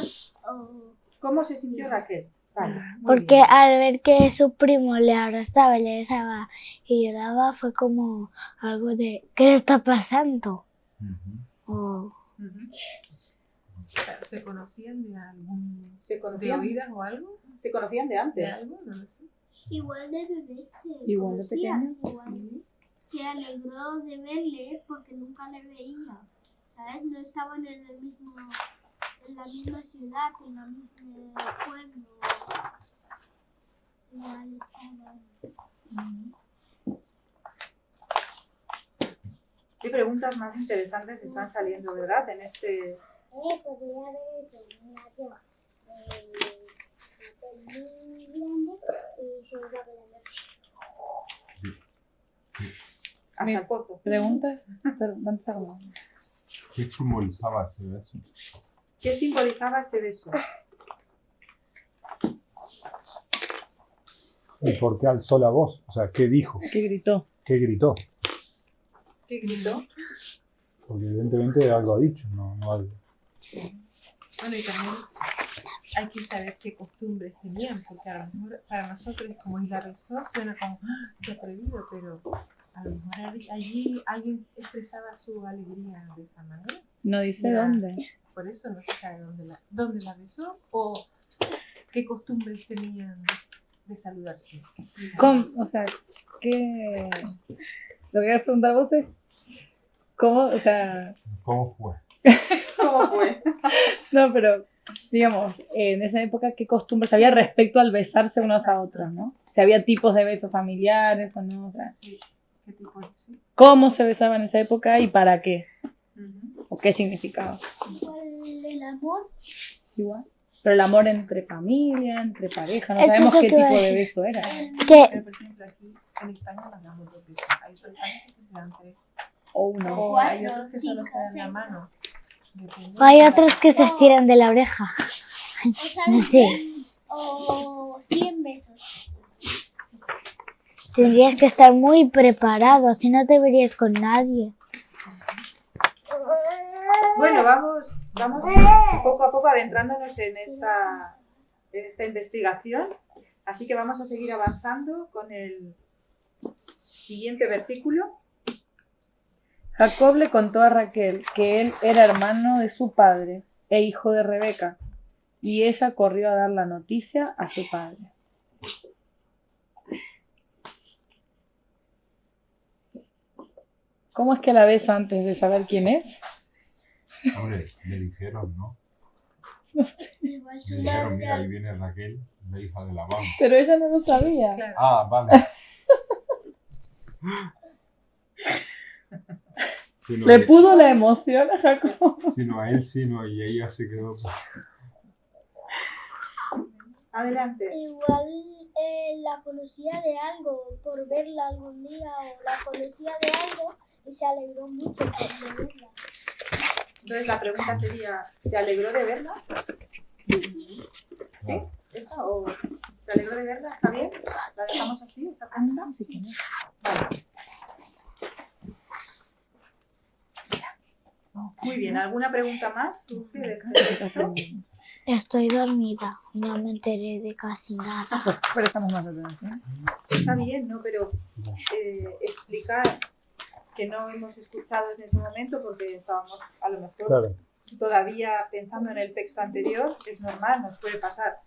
¿Cómo se sintió Raquel? Vale. muy Porque bien. al ver que su primo le abrazaba y le besaba y lloraba, fue como algo de ¿qué le está pasando? O Ujú. ¿Se conocían de algún... ¿Se de conocían? oídas o algo? ¿Se conocían de antes? ¿De algo? No lo sé. Igual de bebé se Igual de conocía, pequeño. igual se alegró de verle porque nunca le veía, ¿sabes? No estaban en la misma ciudad, en el mismo pueblo. Igual estaban. ¿Qué preguntas más interesantes están saliendo, verdad? En este... Podría haber hecho una yo muy grande y se iba volando. Hasta el pozo. ¿Preguntas? ¿Dónde está como? ¿Qué simbolizaba ese beso? ¿Qué simbolizaba ese beso? ¿Y por qué alzó la voz? O sea, ¿qué dijo? ¿Qué gritó? ¿Qué gritó? ¿Qué gritó? Porque evidentemente algo ha dicho, no algo. Bueno, y también hay que saber qué costumbres tenían, porque a lo mejor para nosotros, como Isla Besó, suena como qué atrevido, pero a lo mejor allí alguien expresaba su alegría de esa manera. No dice Mira, dónde. Por eso no se sabe dónde la besó o qué costumbres tenían de saludarse. O sea, ¿qué? Lo voy a preguntar a vos. ¿Cómo? O sea, ¿Cómo fue? ¿Cómo fue? no, pero digamos, en esa época, ¿qué costumbres había respecto al besarse unos a otros, no? Si había tipos de besos familiares o no, o sea, Sí. ¿Qué tipo de sí? ¿cómo se besaba en esa época y para qué? ¿O qué significaba? El amor. Igual. Pero el amor entre familia, entre pareja, no Eso sabemos es qué lo que iba tipo a de decir. beso era. Que Pero, por ejemplo, aquí en España no hablamos de besos. Hay otros países que se dan 3. O uno. O hay Cuatro, otros que solo se dan la cinco, mano. Depende hay de la- otros que se estiran de la oreja. O, ¿sabes? Sí. O 100 besos. Tendrías que estar muy preparado, así no te verías con nadie. Bueno, vamos poco a poco adentrándonos en esta investigación. Así que vamos a seguir avanzando con el siguiente versículo. Jacob le contó a Raquel que él era hermano de su padre e hijo de Rebeca, y ella corrió a dar la noticia a su padre. ¿Cómo es que la ves antes de saber quién es? Hombre, le dijeron, ¿no? No sé, Igual su Le dijeron, madre. mira, ahí viene Raquel, la hija de Labán. pero ella no lo sabía. Claro. Ah, vale. Si no, Le pudo la emoción a Jacob. sino a él, sino y ella se quedó. Adelante. Igual la conocía de algo, por verla algún día, o la conocía de algo y se alegró mucho por verla. Entonces la pregunta sería, ¿se alegró de verla? ¿Sí? ¿Esa o se alegró de verla? ¿Está bien? ¿La dejamos así, esa pregunta? Vale. Muy bien, ¿alguna pregunta más surge de este texto? Estoy dormida y no me enteré de casi nada. Pero estamos más atención. Está bien, ¿no? Pero explicar que no hemos escuchado en ese momento porque estábamos a lo mejor Claro. todavía pensando en el texto anterior, es normal, nos puede pasar.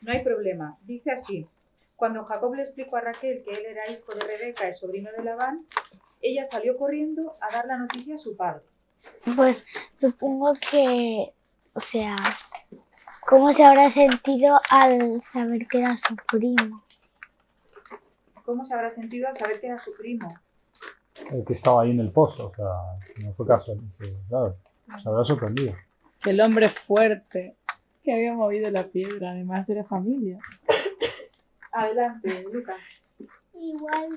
No hay problema. Dice así, cuando Jacob le explicó a Raquel que él era hijo de Rebeca, el sobrino de Labán, ella salió corriendo a dar la noticia a su padre. Pues supongo que, o sea, ¿cómo se habrá sentido al saber que era su primo? ¿Cómo se habrá sentido al saber que era su primo? El que estaba ahí en el pozo, o sea, no fue caso. Claro, se habrá sorprendido. El hombre fuerte que había movido la piedra, además era familia. Adelante, Lucas. Igual,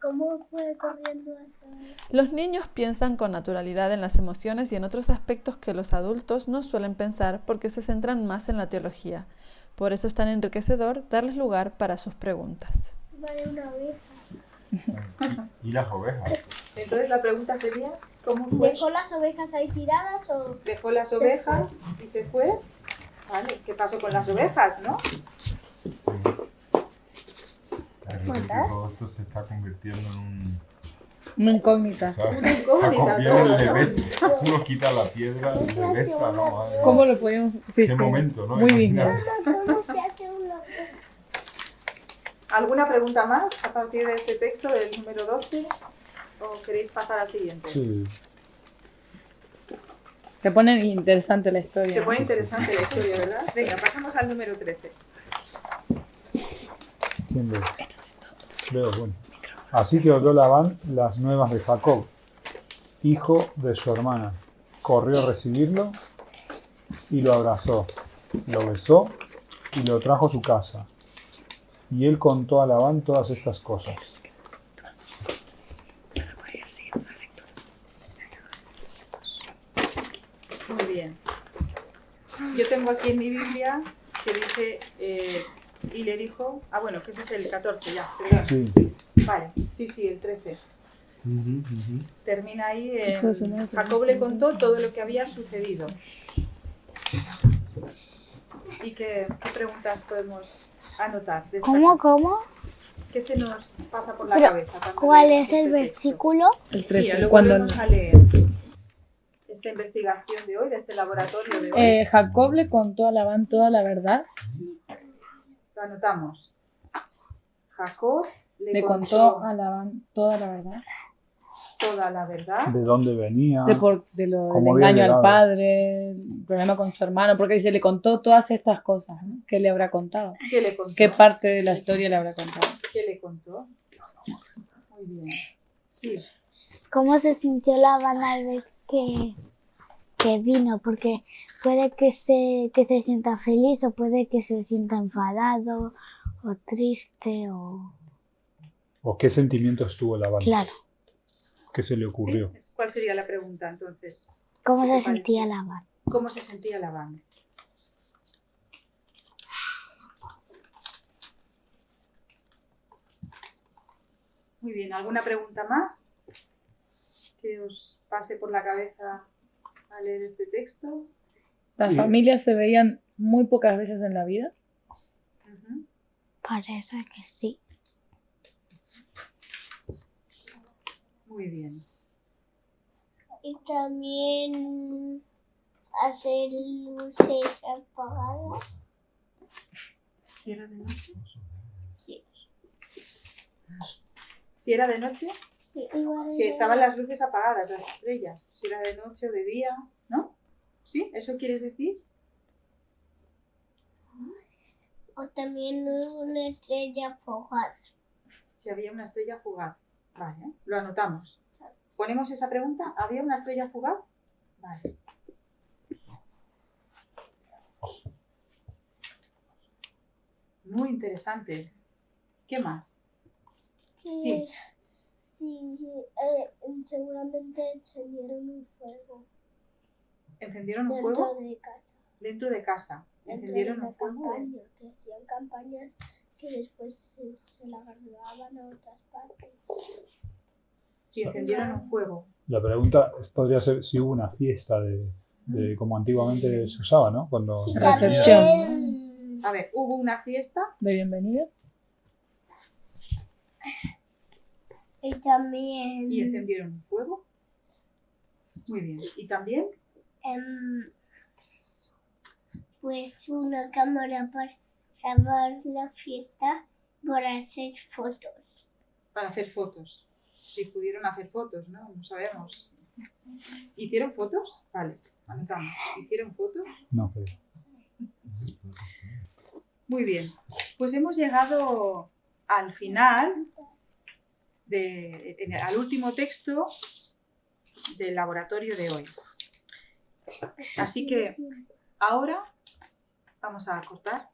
¿cómo fue corriendo hasta...? Los niños piensan con naturalidad en las emociones y en otros aspectos que los adultos no suelen pensar porque se centran más en la teología. Por eso es tan enriquecedor darles lugar para sus preguntas. Va de una oveja. Y las ovejas. Entonces la pregunta sería, ¿cómo fue? ¿Dejó las ovejas ahí tiradas o...? Dejó las Se ovejas y se fue. Vale, ¿qué pasó con las ovejas, no? Claro, que todo esto se está convirtiendo en un... Una incógnita. ¿sabes? Una incógnita, Jacob viene, todo, le ¿no? besa, uno quita la piedra, le besa, ¿no? Madre mía. ¿Cómo lo podíamos...? Sí, Qué sí. momento, ¿no? Muy Imagínate. Disney. ¿Cómo se hace una...? ¿Alguna pregunta más a partir de este texto del número 12? ¿O queréis pasar al siguiente? Sí. Se pone interesante la historia. Se pone interesante la historia, ¿verdad? Venga, pasamos al número 13. ¿Quién ve? Veo, bueno. Así que oyó Labán las nuevas de Jacob, hijo de su hermana. Corrió a recibirlo y lo abrazó, lo besó y lo trajo a su casa. Y él contó a Labán todas estas cosas. Muy bien. Yo tengo aquí en mi Biblia que dice, y le dijo, bueno, que ese es el 14 ya, perdón. Sí, Vale, sí, el 13. Termina ahí en Jacob le contó todo lo que había sucedido. ¿Y qué preguntas podemos anotar? ¿Cómo? ¿Qué se nos pasa por la Pero, cabeza? cuando ¿cuál leemos es el este versículo? El texto? 13. Mira, lo cuando volvemos a leer. Esta investigación de hoy, de este laboratorio de hoy, Jacob le contó a Labán toda la verdad. lo anotamos. Jacob Le contó a Labán toda la verdad. toda la verdad. ¿De dónde venía? De lo del cómo había engaño al llegado. padre, el problema con su hermano, porque dice, le contó todas estas cosas, ¿no? ¿Qué le habrá contado? ¿Qué le contó? ¿Qué parte de la historia le habrá contado? ¿Qué le contó? Muy bien. Sí. ¿Cómo se sintió Labán al ver que vino? Porque puede que se sienta feliz o puede que se sienta enfadado o triste o... ¿O qué sentimientos tuvo Labán? Claro. ¿Qué se le ocurrió? ¿Sí? ¿Cuál sería la pregunta entonces? ¿Cómo ¿Qué se te sentía parece? Labán? ¿Cómo se sentía Labán? Muy bien, ¿alguna pregunta más que os pase por la cabeza al leer este texto? Las familias se veían muy pocas veces en la vida. Ujú. Parece que sí. Muy bien. Y también hacer luces apagadas. ¿Si era de noche? Sí. ¿Si era de noche? Igual Si estaban las luces apagadas, las estrellas. Si era de noche o de día, ¿no? ¿Sí? ¿Eso quieres decir? O también una estrella fugaz. Si había una estrella fugaz. Vale, lo anotamos. ¿Ponemos esa pregunta? ¿Había una estrella fugaz? Vale. Muy interesante. ¿Qué más? Sí. Sí, seguramente encendieron un fuego ¿Encendieron un dentro fuego? de casa. Dentro de casa. Dentro ¿Encendieron de un una fuego? campaña, que hacían campañas que después se la guardaban a otras partes. Sí, encendieron un fuego. La pregunta podría ser si hubo una fiesta de como antiguamente se usaba, ¿no? Cuando Y Recepción. A ver, ¿hubo una fiesta? De bienvenida. Y también ¿Y encendieron un fuego? Muy bien. ¿Y también? pues una cámara para grabar la fiesta para hacer fotos. Para hacer fotos. Si pudieron hacer fotos, ¿no? No sabemos. ¿Hicieron fotos? Vale, anotamos. ¿Hicieron fotos? no, creo. Muy bien. Pues hemos llegado al final, al último texto del laboratorio de hoy. Así que ahora vamos a cortar.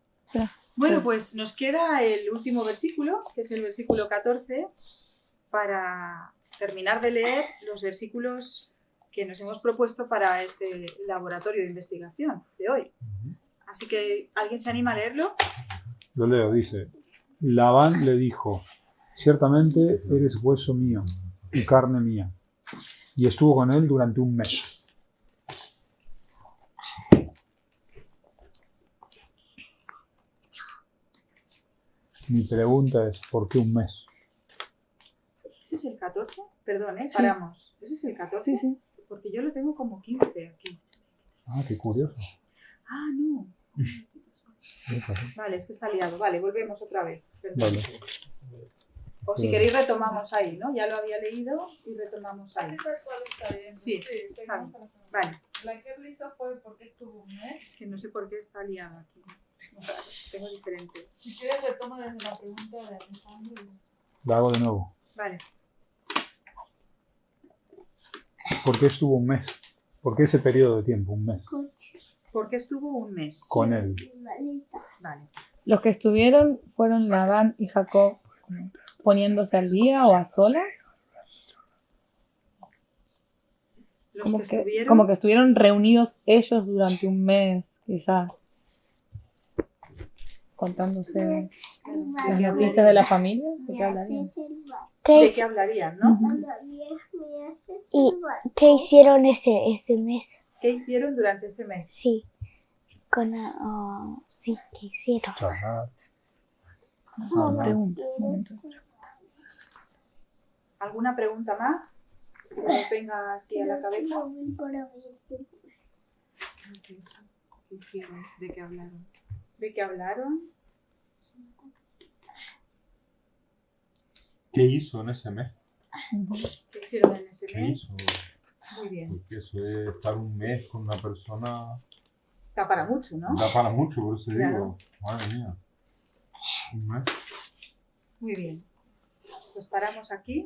Bueno, pues nos queda el último versículo, que es el versículo 14, para terminar de leer los versículos que nos hemos propuesto para este laboratorio de investigación de hoy. Así que, ¿alguien se anima a leerlo? Lo leo, dice: Labán le dijo: ciertamente eres hueso mío y carne mía. Y estuvo con él durante un mes. Mi pregunta es: ¿por qué un mes? ¿Ese es el 14? Perdón, paramos. ¿Ese es el 14? Sí. Porque yo lo tengo como 15 aquí. Ah, qué curioso. Ah, no. Vale, es que está liado. Vale, volvemos otra vez. Perdón. Vale. O si queréis retomamos ahí, ¿no? Ya lo había leído y retomamos ahí. Sí, está bien. Vale. La que lista fue porque estuvo un mes. Es que no sé por qué está liado aquí. Tengo diferente. Si quieres retoma desde la pregunta de Alejandro. Lo hago de nuevo. Vale. ¿Por qué estuvo un mes? ¿Por qué ese periodo de tiempo, un mes? ¿Por qué estuvo un mes? Con él. Vale. Los que estuvieron fueron Labán y Jacob poniéndose al día o a solas. Los que estuvieron... Como que estuvieron reunidos ellos durante un mes, quizás. contándose las noticias de la familia. ¿De qué hablarían? ¿De qué hablarían, no? ¿Y qué hicieron ese mes? ¿Qué hicieron durante ese mes? Sí. Sí, ¿qué hicieron? Una pregunta. ¿Alguna pregunta más que nos venga así a la cabeza? ¿Qué hicieron? ¿De qué hablaron? ¿De qué hablaron? ¿Qué hizo en ese mes? ¿Qué hicieron en ese ¿Qué mes? hizo? Muy bien. Porque eso de estar un mes con una persona Está para mucho, ¿no? da para mucho, por eso Claro. digo, madre mía. Un mes. Muy bien. Pues paramos aquí.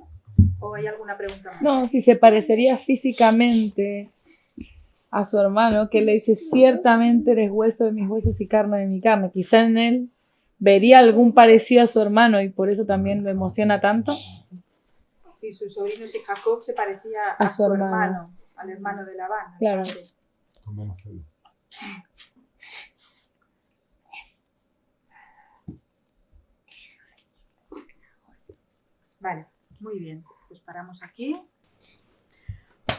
¿O hay alguna pregunta más? No, si se parecería físicamente a su hermano, que le dice, ciertamente eres hueso de mis huesos y carne de mi carne. Quizá en él vería algún parecido a su hermano y por eso también lo emociona tanto. Sí, sus sobrinos y Jacob se parecía A a su su hermano. hermano, al hermano de Labán. al Claro. padre. Con menos pelo. Vale, muy bien. Pues paramos aquí.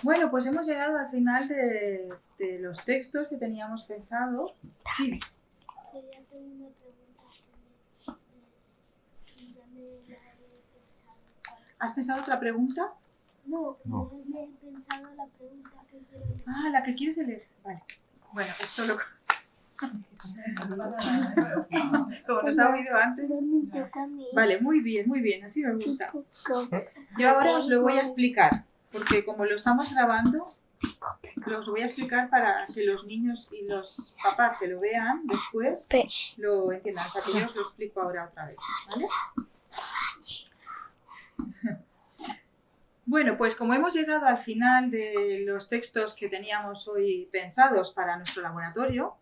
Bueno, pues hemos llegado al final de los textos que teníamos pensado. Sí. Quería hacer una pregunta que ya me la he pensado. ¿Has pensado otra pregunta? No, No. me he pensado la pregunta que quiero decir. Ah, la que quieres leer. Vale. Bueno, esto lo... Como nos ha oído antes. Me toca a mí. Vale, muy bien, así me gusta. Yo ahora os lo voy a explicar, porque como lo estamos grabando, los voy a explicar para que los niños y los papás que lo vean después lo entiendan. O sea, que yo os lo explico ahora otra vez, ¿vale? Bueno, pues como hemos llegado al final de los textos que teníamos hoy pensados para nuestro laboratorio,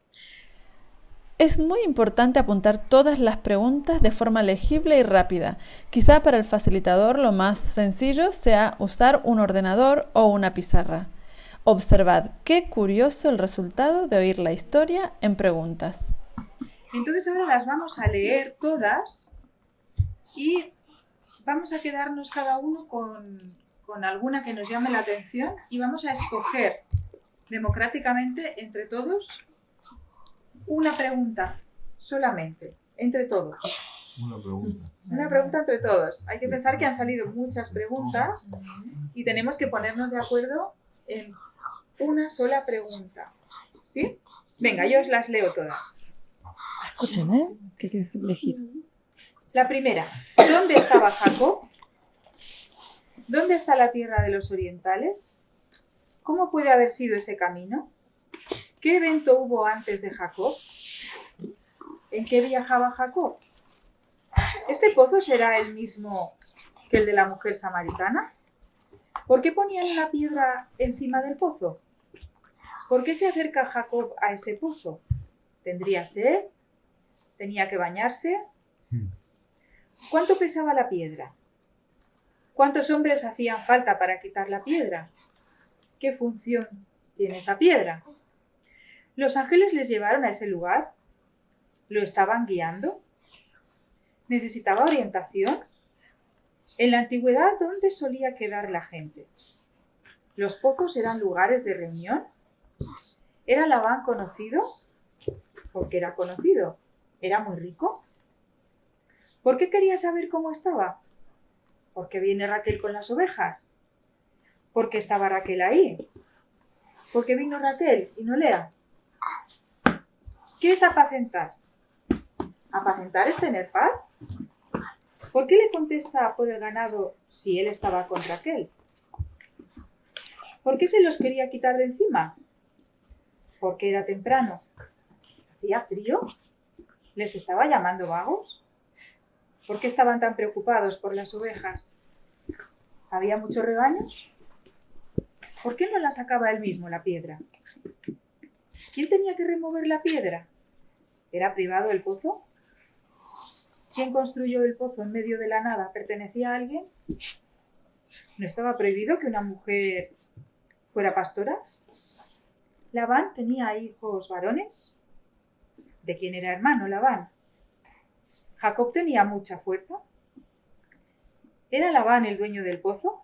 Es muy importante apuntar todas las preguntas de forma legible y rápida. Quizá para el facilitador lo más sencillo sea usar un ordenador o una pizarra. Observad qué curioso el resultado de oír la historia en preguntas. entonces ahora las vamos a leer todas y vamos a quedarnos cada uno con alguna que nos llame la atención y vamos a escoger democráticamente entre todos una pregunta solamente, entre todos. Una pregunta. Una pregunta entre todos. Hay que pensar que han salido muchas preguntas y tenemos que ponernos de acuerdo en una sola pregunta. ¿Sí? Venga, yo os las leo todas. Escuchen, ¿eh? ¿Qué quieres elegir? La primera, ¿dónde estaba Jacob? ¿Dónde está la tierra de los orientales? ¿Cómo puede haber sido ese camino? ¿Qué evento hubo antes de Jacob? ¿En qué viajaba Jacob? ¿Este pozo será el mismo que el de la mujer samaritana? ¿Por qué ponían una piedra encima del pozo? ¿Por qué se acerca Jacob a ese pozo? ¿Tendría sed? ¿Tenía que bañarse? ¿Cuánto pesaba la piedra? ¿Cuántos hombres hacían falta para quitar la piedra? ¿Qué función tiene esa piedra? ¿Los ángeles les llevaron a ese lugar? ¿Lo estaban guiando? ¿Necesitaba orientación? En la antigüedad, ¿dónde solía quedar la gente? ¿Los pozos eran lugares de reunión? ¿Era Labán conocido? ¿Por qué era conocido? ¿Era muy rico? ¿Por qué quería saber cómo estaba? ¿Por qué viene Raquel con las ovejas? ¿Por qué estaba Raquel ahí? ¿Por qué vino Raquel y no Lea? ¿Qué es apacentar? ¿Apacentar es tener paz? ¿Por qué le contesta por el ganado si él estaba con Raquel? ¿Por qué se los quería quitar de encima? ¿Por qué era temprano? ¿Hacía frío? ¿Les estaba llamando vagos? ¿Por qué estaban tan preocupados por las ovejas? ¿Había muchos rebaños? ¿Por qué no la sacaba él mismo la piedra? ¿Quién tenía que remover la piedra? ¿Era privado el pozo? ¿Quién construyó el pozo en medio de la nada? ¿Pertenecía a alguien? ¿No estaba prohibido que una mujer fuera pastora? ¿Labán tenía hijos varones? ¿De quién era hermano Labán? ¿Jacob tenía mucha fuerza? ¿Era Labán el dueño del pozo?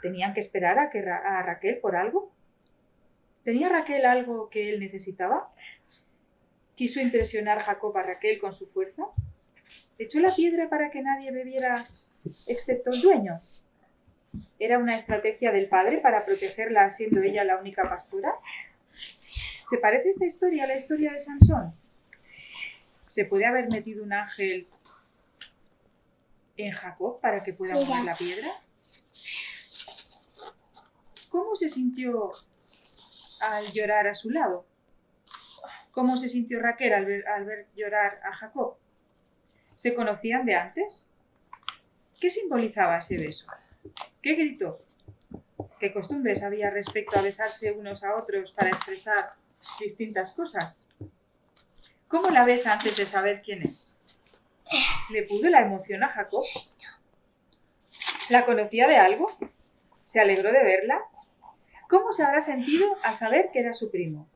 ¿Tenían que esperar a Raquel por algo? ¿Tenía Raquel algo que él necesitaba? ¿Quiso impresionar Jacob a Raquel con su fuerza? ¿Echó la piedra para que nadie bebiera excepto el dueño? ¿Era una estrategia del padre para protegerla siendo ella la única pastora? ¿Se parece esta historia a la historia de Sansón? ¿Se puede haber metido un ángel en Jacob para que pueda mover la piedra? ¿Cómo se sintió al llorar a su lado? ¿Cómo se sintió Raquel al ver llorar a Jacob? ¿Se conocían de antes? ¿Qué simbolizaba ese beso? ¿Qué gritó? ¿Qué costumbres había respecto a besarse unos a otros para expresar distintas cosas? ¿Cómo la besa antes de saber quién es? ¿Le pudo la emoción a Jacob? ¿La conocía de algo? ¿Se alegró de verla? ¿Cómo se habrá sentido al saber que era su primo?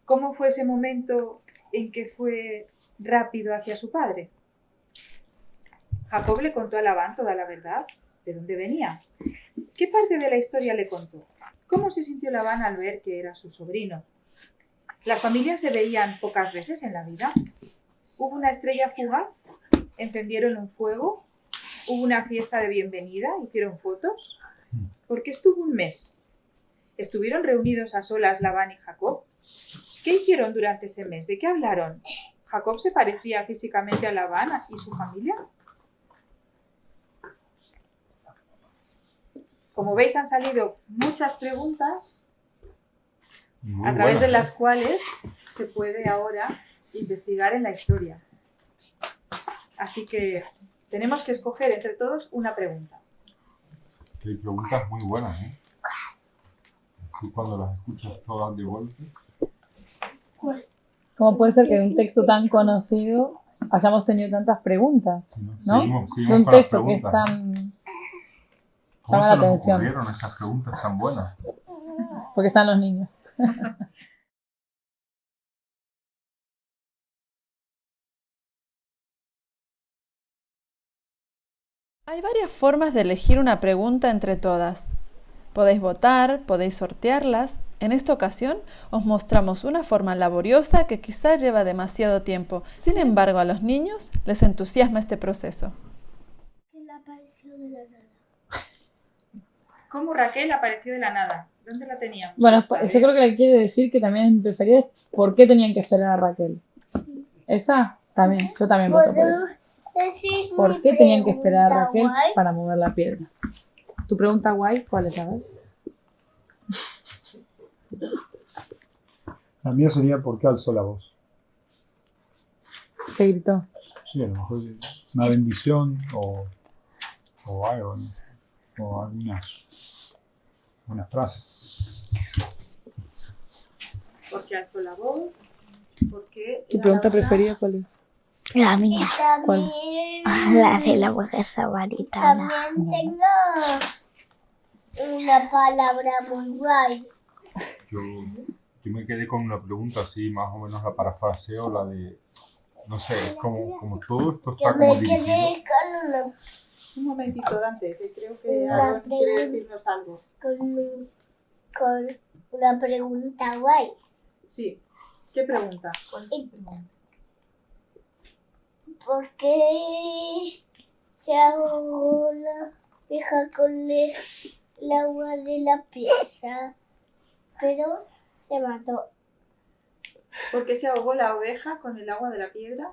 ¿Cómo fue ese momento en que fue rápido hacia su padre? Jacob le contó a Labán toda la verdad. ¿De dónde venía? ¿Qué parte de la historia le contó? ¿Cómo se sintió Labán al ver que era su sobrino? ¿Las familias se veían pocas veces en la vida? ¿Hubo una estrella fugaz? ¿Encendieron un fuego? ¿Hubo una fiesta de bienvenida? ¿Hicieron fotos? ¿Por qué estuvo un mes? ¿Estuvieron reunidos a solas Labán y Jacob? ¿Qué hicieron durante ese mes? ¿De qué hablaron? ¿Jacob se parecía físicamente a Labán y su familia? Como veis, han salido muchas preguntas a través de las cuales se puede ahora investigar en la historia. Así que tenemos que escoger entre todos una pregunta. Hay preguntas muy buenas, ¿eh? Así cuando las escuchas todas de golpe. ¿Cómo puede ser que de un texto tan conocido hayamos tenido tantas preguntas? ¿No? Seguimos De un con las texto que es preguntas. tan... ¿Cómo llama se la nos atención. ocurrieron esas preguntas tan buenas? Porque están los niños. Hay varias formas de elegir una pregunta entre todas. Podéis votar, podéis sortearlas. En esta ocasión os mostramos una forma laboriosa que quizá lleva demasiado tiempo. Sin embargo, a los niños les entusiasma este proceso. ¿Qué le apareció de la nada? ¿Cómo Raquel apareció de la nada? ¿Dónde la teníamos? Bueno, yo creo que le quiere decir que también prefería por qué tenían que esperar a Raquel. ¿Esa? También, yo también voto por eso. ¿Por qué tenían que esperar a Raquel para mover la piedra? ¿Tu pregunta guay cuál es? A ver. La mía sería ¿por qué alzó la voz? ¿Qué gritó? Sí, a lo mejor una bendición o algo, ¿no? O algunas frases. ¿Por qué alzó la voz? ¿Por qué ¿Tu pregunta preferida cuál es? La mía. ¿Cuál? La de la mujer samaritana. También tengo una palabra muy guay. Yo me quedé con una pregunta así, más o menos la parafraseo, la de, no sé, como todo esto está Yo como me dirigido. quedé con Un momentito, Dante, que creo que Aaron quiere decirnos algo. con una pregunta guay. Sí. ¿Qué pregunta? ¿Por qué se ahogó la oveja con el agua de la piedra? Pero se mató. ¿Por qué se ahogó la oveja con el agua de la piedra?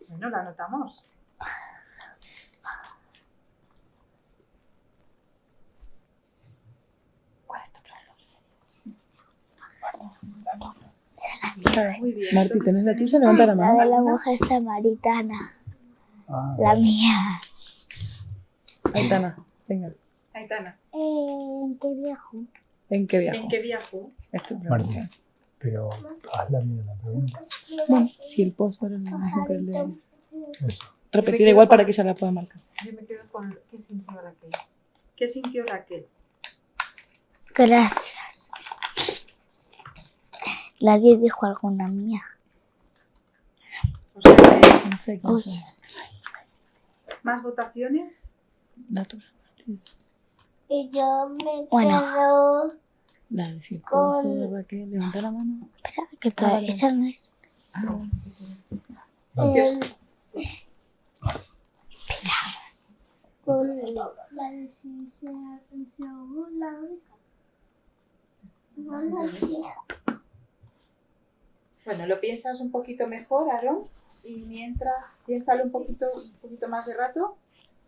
Bueno, la anotamos. Muy bien. Marti, ¿tenés la tuya? Levanta la La mano. de la mujer samaritana. Ah, La mía. Aitana, venga. Aitana, ¿En qué viajo? ¿En qué viajo? ¿en qué viajó? Es tu Marti, pregunta. pero haz la mía la pregunta. Bueno, si el pozo era lo mismo que el de... Eso. Repetir igual para que ella la pueda marcar. Yo me quedo con qué sintió Raquel. ¿Qué sintió Raquel? Gracias. Nadie dijo alguna mía. O sea, que No sé quién Uy. fue. ¿Más votaciones? Natura. Y yo me Bueno. quedo La de si Con- puedo, Raquel, levanta la mano. Espera, que todavía vale. esa no es. con la de si se atención la oreja. No la oreja. Bueno, lo piensas un poquito mejor, Aarón, y mientras piénsalo un poquito más de rato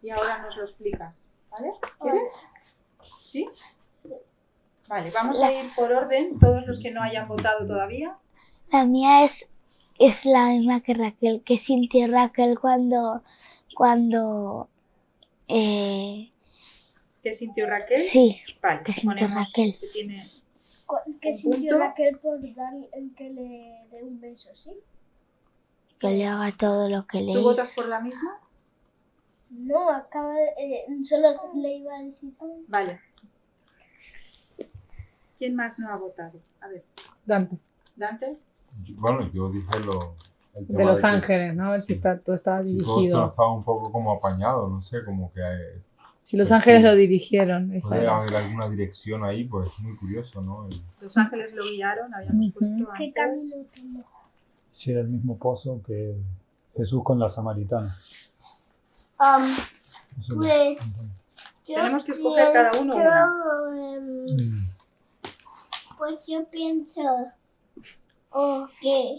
y ahora nos lo explicas, ¿vale? ¿Quieres? ¿Sí? Vale, vamos a ir por orden, todos los que no hayan votado todavía. La mía es la misma que Raquel, que sintió Raquel cuando ¿Qué sintió Raquel? sí, Vale, que sintió ponemos Raquel. que tiene Que un sintió punto. Raquel por dar el que le dé un beso, ¿sí? que le haga todo lo que le ¿Tú votas hizo. por la misma? No, acaba de, solo le iba a decir. Vale. ¿Quién más no ha votado? A ver, Dante. Dante. Bueno, yo dije el tema De Los que Ángeles, ¿no? sí, Todo estaba si todo esto dirigido. estaba un poco como apañado, no sé, como que Si Los pues Ángeles sí. lo dirigieron. Esa puede era. haber alguna dirección ahí, pues muy curioso, ¿no? Los ángeles lo guiaron, habíamos Ujú. puesto ¿Qué antes. camino tomó? Sí, era el mismo pozo que Jesús con la samaritana. Eso Pues, Tenemos que escoger cada uno una. Pues yo pienso que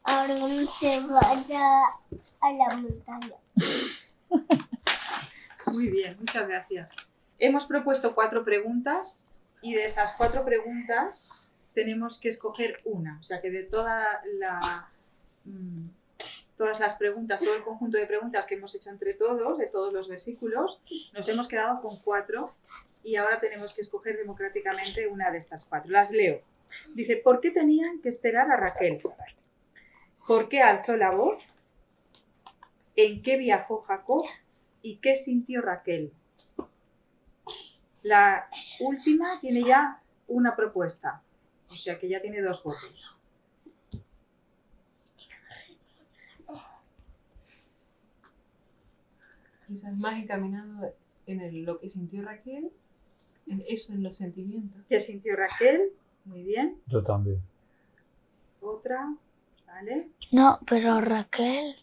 Aarón se vaya a la montaña. Muy bien, muchas gracias. Hemos propuesto 4 preguntas y de esas 4 preguntas tenemos que escoger una. O sea que de todas las preguntas, todo el conjunto de preguntas que hemos hecho entre todos, de todos los versículos, nos hemos quedado con 4 y ahora tenemos que escoger democráticamente una de estas 4. Las leo. Dice, ¿por qué tenían que esperar a Raquel? ¿Por qué alzó la voz? ¿En qué viajó Jacob? ¿Y qué sintió Raquel? La última tiene ya una propuesta, o sea que ya tiene 2 votos. Quizás más encaminado en lo que sintió Raquel, en eso, en los sentimientos. ¿Qué sintió Raquel? Muy bien. Yo también. Otra, ¿vale? No, pero Raquel.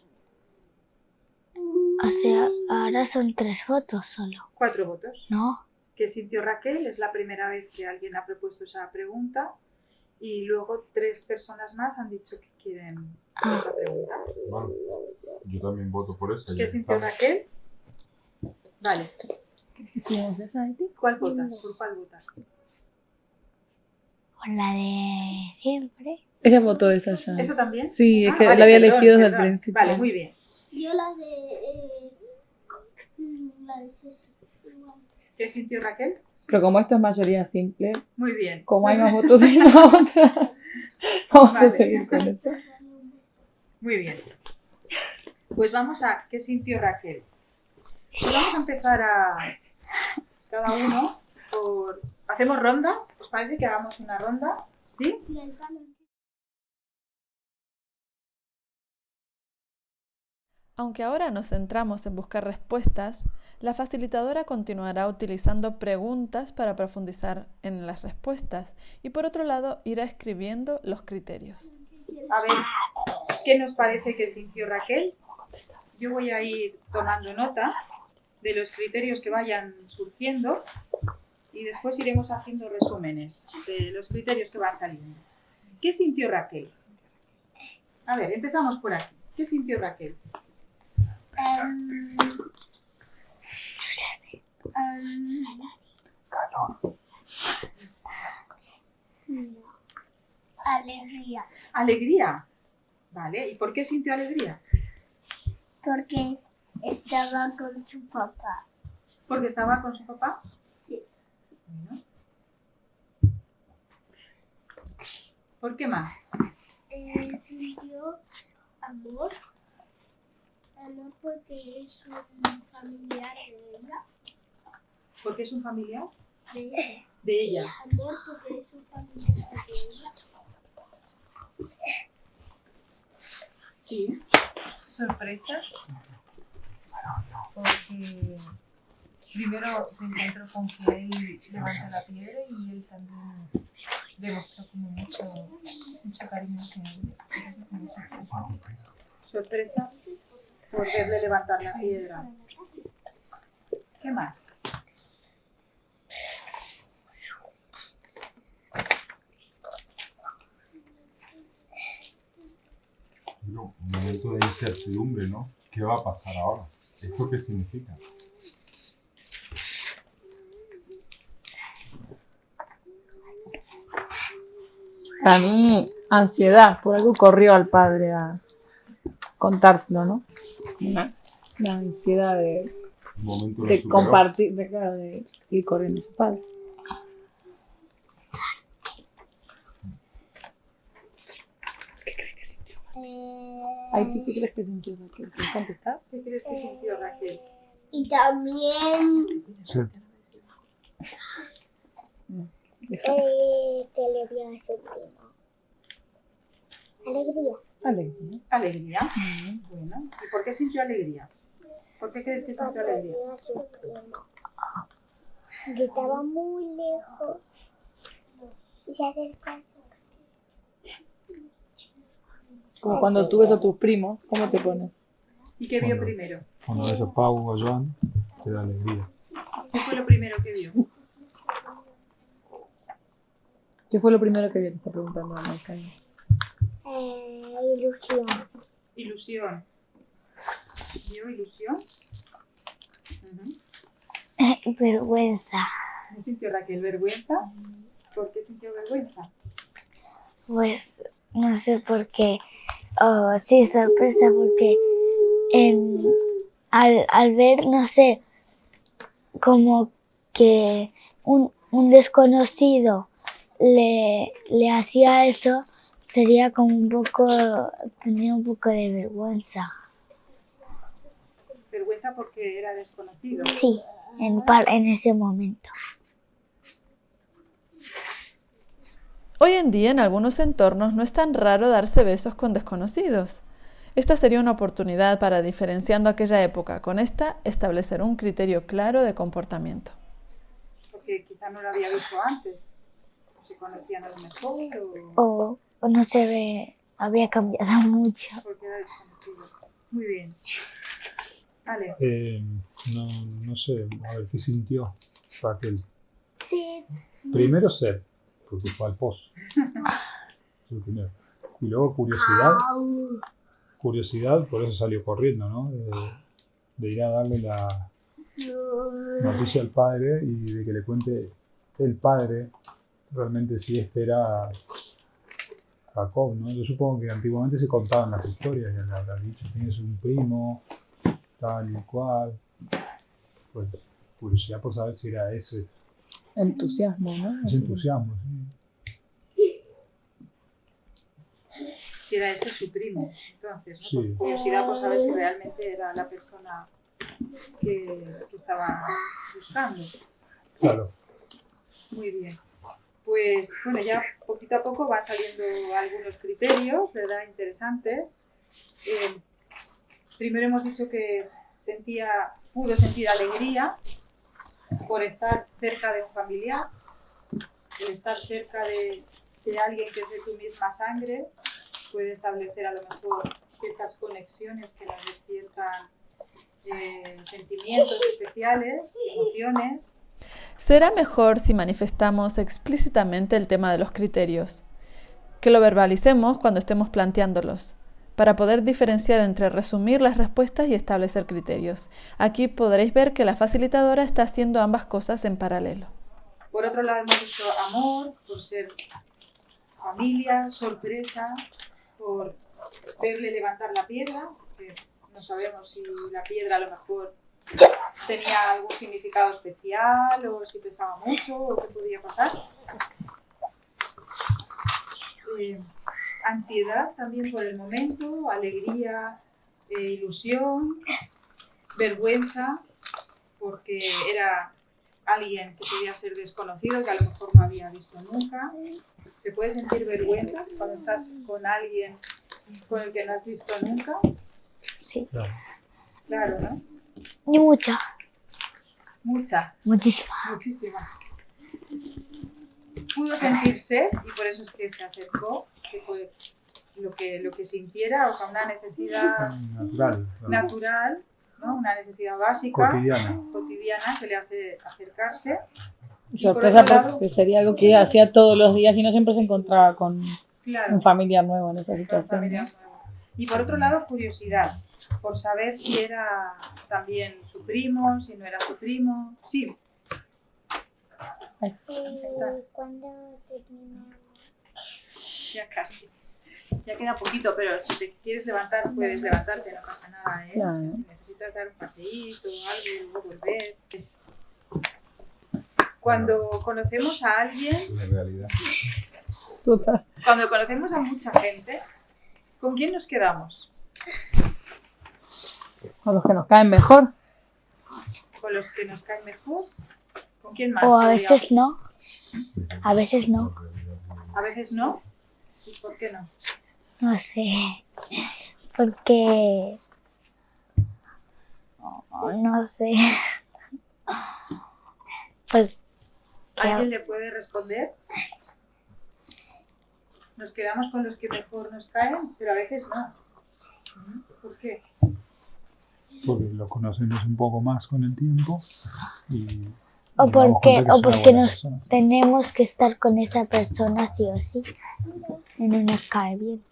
O sea, ahora son 3 votos solo. 4 votos. No, ¿Qué sintió Raquel? Es la primera vez que alguien ha propuesto esa pregunta. Y luego 3 personas más han dicho que quieren esa pregunta. Bueno, yo también voto por esa. ya ¿Qué que sintió estamos. Raquel? Vale. ¿Cuál votas? ¿Por cuál votas? por la de siempre. Ella votó esa ya. ¿Eso también? Sí, es que vale, la había perdón, elegido desde el perdón. principio. Vale, muy bien. Yo la de Ceci. Igual. ¿Qué sintió Raquel? Pero como esto es mayoría simple, Muy bien. como hay más votos en la otra, vamos Vale. a seguir con eso. Muy bien. Pues vamos a ¿qué sintió Raquel? Pues vamos a empezar a cada uno por... ¿Hacemos rondas? ¿Os parece que hagamos una ronda? ¿Sí? Y el salón. Aunque ahora nos centramos en buscar respuestas, la facilitadora continuará utilizando preguntas para profundizar en las respuestas y por otro lado irá escribiendo los criterios. A ver, ¿qué nos parece que sintió Raquel? Yo voy a ir tomando nota de los criterios que vayan surgiendo y después iremos haciendo resúmenes de los criterios que van saliendo. ¿Qué sintió Raquel? A ver, empezamos por aquí. ¿Qué sintió Raquel? Alegría. Alegría. Vale, ¿y por qué sintió alegría? Porque estaba con su papá. ¿Porque estaba con su papá? Sí. Bueno. ¿Por qué más? Sintió amor. Amor porque es un familiar de ella. ¿Porque es un familiar? De ella. De ella. Amor porque es un familiar de ella. Sí. sorpresa porque primero se encontró con que él levanta la piedra y él también demostró como mucho cariño hacia él. Entonces, como Sorpresa por verle levantar la piedra. ¿Qué más? Un momento de incertidumbre, ¿no? ¿Qué va a pasar ahora? ¿Esto qué significa? Para mí, ansiedad, por algo corrió al padre a contárselo, ¿no? Una ansiedad de Un momento lo de superó. compartir, de, claro, de ir corriendo a su padre. Ay, sí, ¿qué crees que sintió Raquel? ¿Quieres contestar? ¿Qué crees que sintió Raquel? Y también Sí. que le dio a su primo. Alegría. Alegría. Alegría. Bueno, ¿y por qué sintió alegría? ¿Por qué crees que sintió Porque alegría? vio a su primo. Que estaba muy lejos. Y se acercó. Como cuando tú ves a tus primos, ¿cómo te pones? ¿Y qué vio primero? Cuando ves a Pau o a Joan, te da alegría. ¿Qué fue lo primero que vio? ¿Qué fue lo primero que vi? Te está preguntando a Maika. Ilusión. Ilusión. ¿Vio ilusión? Vergüenza. ¿Qué sintió Raquel? ¿Vergüenza? ¿Por qué sintió vergüenza? Pues no sé por qué. Oh, sí, sorpresa, porque al ver, no sé, como que un desconocido le hacía eso, sería como tendría un poco de vergüenza. Vergüenza porque era desconocido. Sí, en ese momento. Hoy en día en algunos entornos no es tan raro darse besos con desconocidos. Esta sería una oportunidad para, diferenciando aquella época con esta, establecer un criterio claro de comportamiento. Porque quizá no lo había visto antes. Se conocían a lo mejor O no se ve, había cambiado mucho. porque era desconocido. Muy bien. Vale. No sé, a ver, ¿qué sintió Raquel? Sí. Primero sed, porque fue al pozo. Eso es lo primero. Y luego curiosidad, por eso salió corriendo, ¿no? De ir a darle la noticia al padre y de que le cuente el padre realmente si este era Jacob, ¿no? Yo supongo que antiguamente se contaban las historias, ya le habrán dicho, tienes un primo, tal y cual. Pues curiosidad por saber si era ese. Entusiasmo, ¿no? Ese entusiasmo, sí. Si era ese su primo. Entonces, ¿no? Sí. Por curiosidad por saber si realmente era la persona que estaba buscando. Claro. Muy bien. Pues bueno, ya poquito a poco van saliendo algunos criterios, ¿verdad? Interesantes. Primero hemos dicho que pudo sentir alegría por estar cerca de un familiar, por estar cerca de alguien que es de tu misma sangre, puede establecer a lo mejor ciertas conexiones que nos despiertan sentimientos especiales, emociones. Será mejor si manifestamos explícitamente el tema de los criterios, que lo verbalicemos cuando estemos planteándolos, para poder diferenciar entre resumir las respuestas y establecer criterios. Aquí podréis ver que la facilitadora está haciendo ambas cosas en paralelo. Por otro lado hemos dicho amor, por ser familia, sorpresa, por verle levantar la piedra, que no sabemos si la piedra a lo mejor tenía algún significado especial o si pesaba mucho o qué podía pasar. Ansiedad también por el momento, alegría, ilusión, vergüenza porque era alguien que podía ser desconocido, que a lo mejor no había visto nunca. ¿Se puede sentir vergüenza cuando estás con alguien con el que no has visto nunca? sí. Claro, ¿no? Ni mucha, Mucha, muchísima. muchísima. Pudo sentirse y por eso es que se acercó, que fue lo que sintiera, o sea, una necesidad natural, ¿no? Una necesidad básica, cotidiana que le hace acercarse. Y por Sorpresa otro lado, porque sería algo que hacía todos los días y no siempre se encontraba con claro, un familiar nuevo en esa con situación. familias nuevas. Y por otro lado, curiosidad, por saber si era también su primo, si no era su primo. Sí. ¿Cuándo terminamos? Ya casi. Ya queda poquito, pero si te quieres levantar, puedes levantarte, no pasa nada, ¿eh? Claro. Si necesitas dar un paseíto o algo y luego volver. Cuando conocemos a alguien, La realidad. Total. cuando conocemos a mucha gente, ¿con quién nos quedamos? Con los que nos caen mejor. ¿Con los que nos caen mejor? ¿Con quién más? O a podríamos? veces no. A veces no. A veces no. ¿Y por qué no? No sé. Porque... No sé. Pues... ¿Alguien le puede responder? Nos quedamos con los que mejor nos caen, pero a veces no. ¿Por qué? Porque lo conocemos un poco más con el tiempo y O nos damos porque, cuenta que es o una porque buena nos persona. tenemos que estar con esa persona sí o sí. Y no nos cae bien.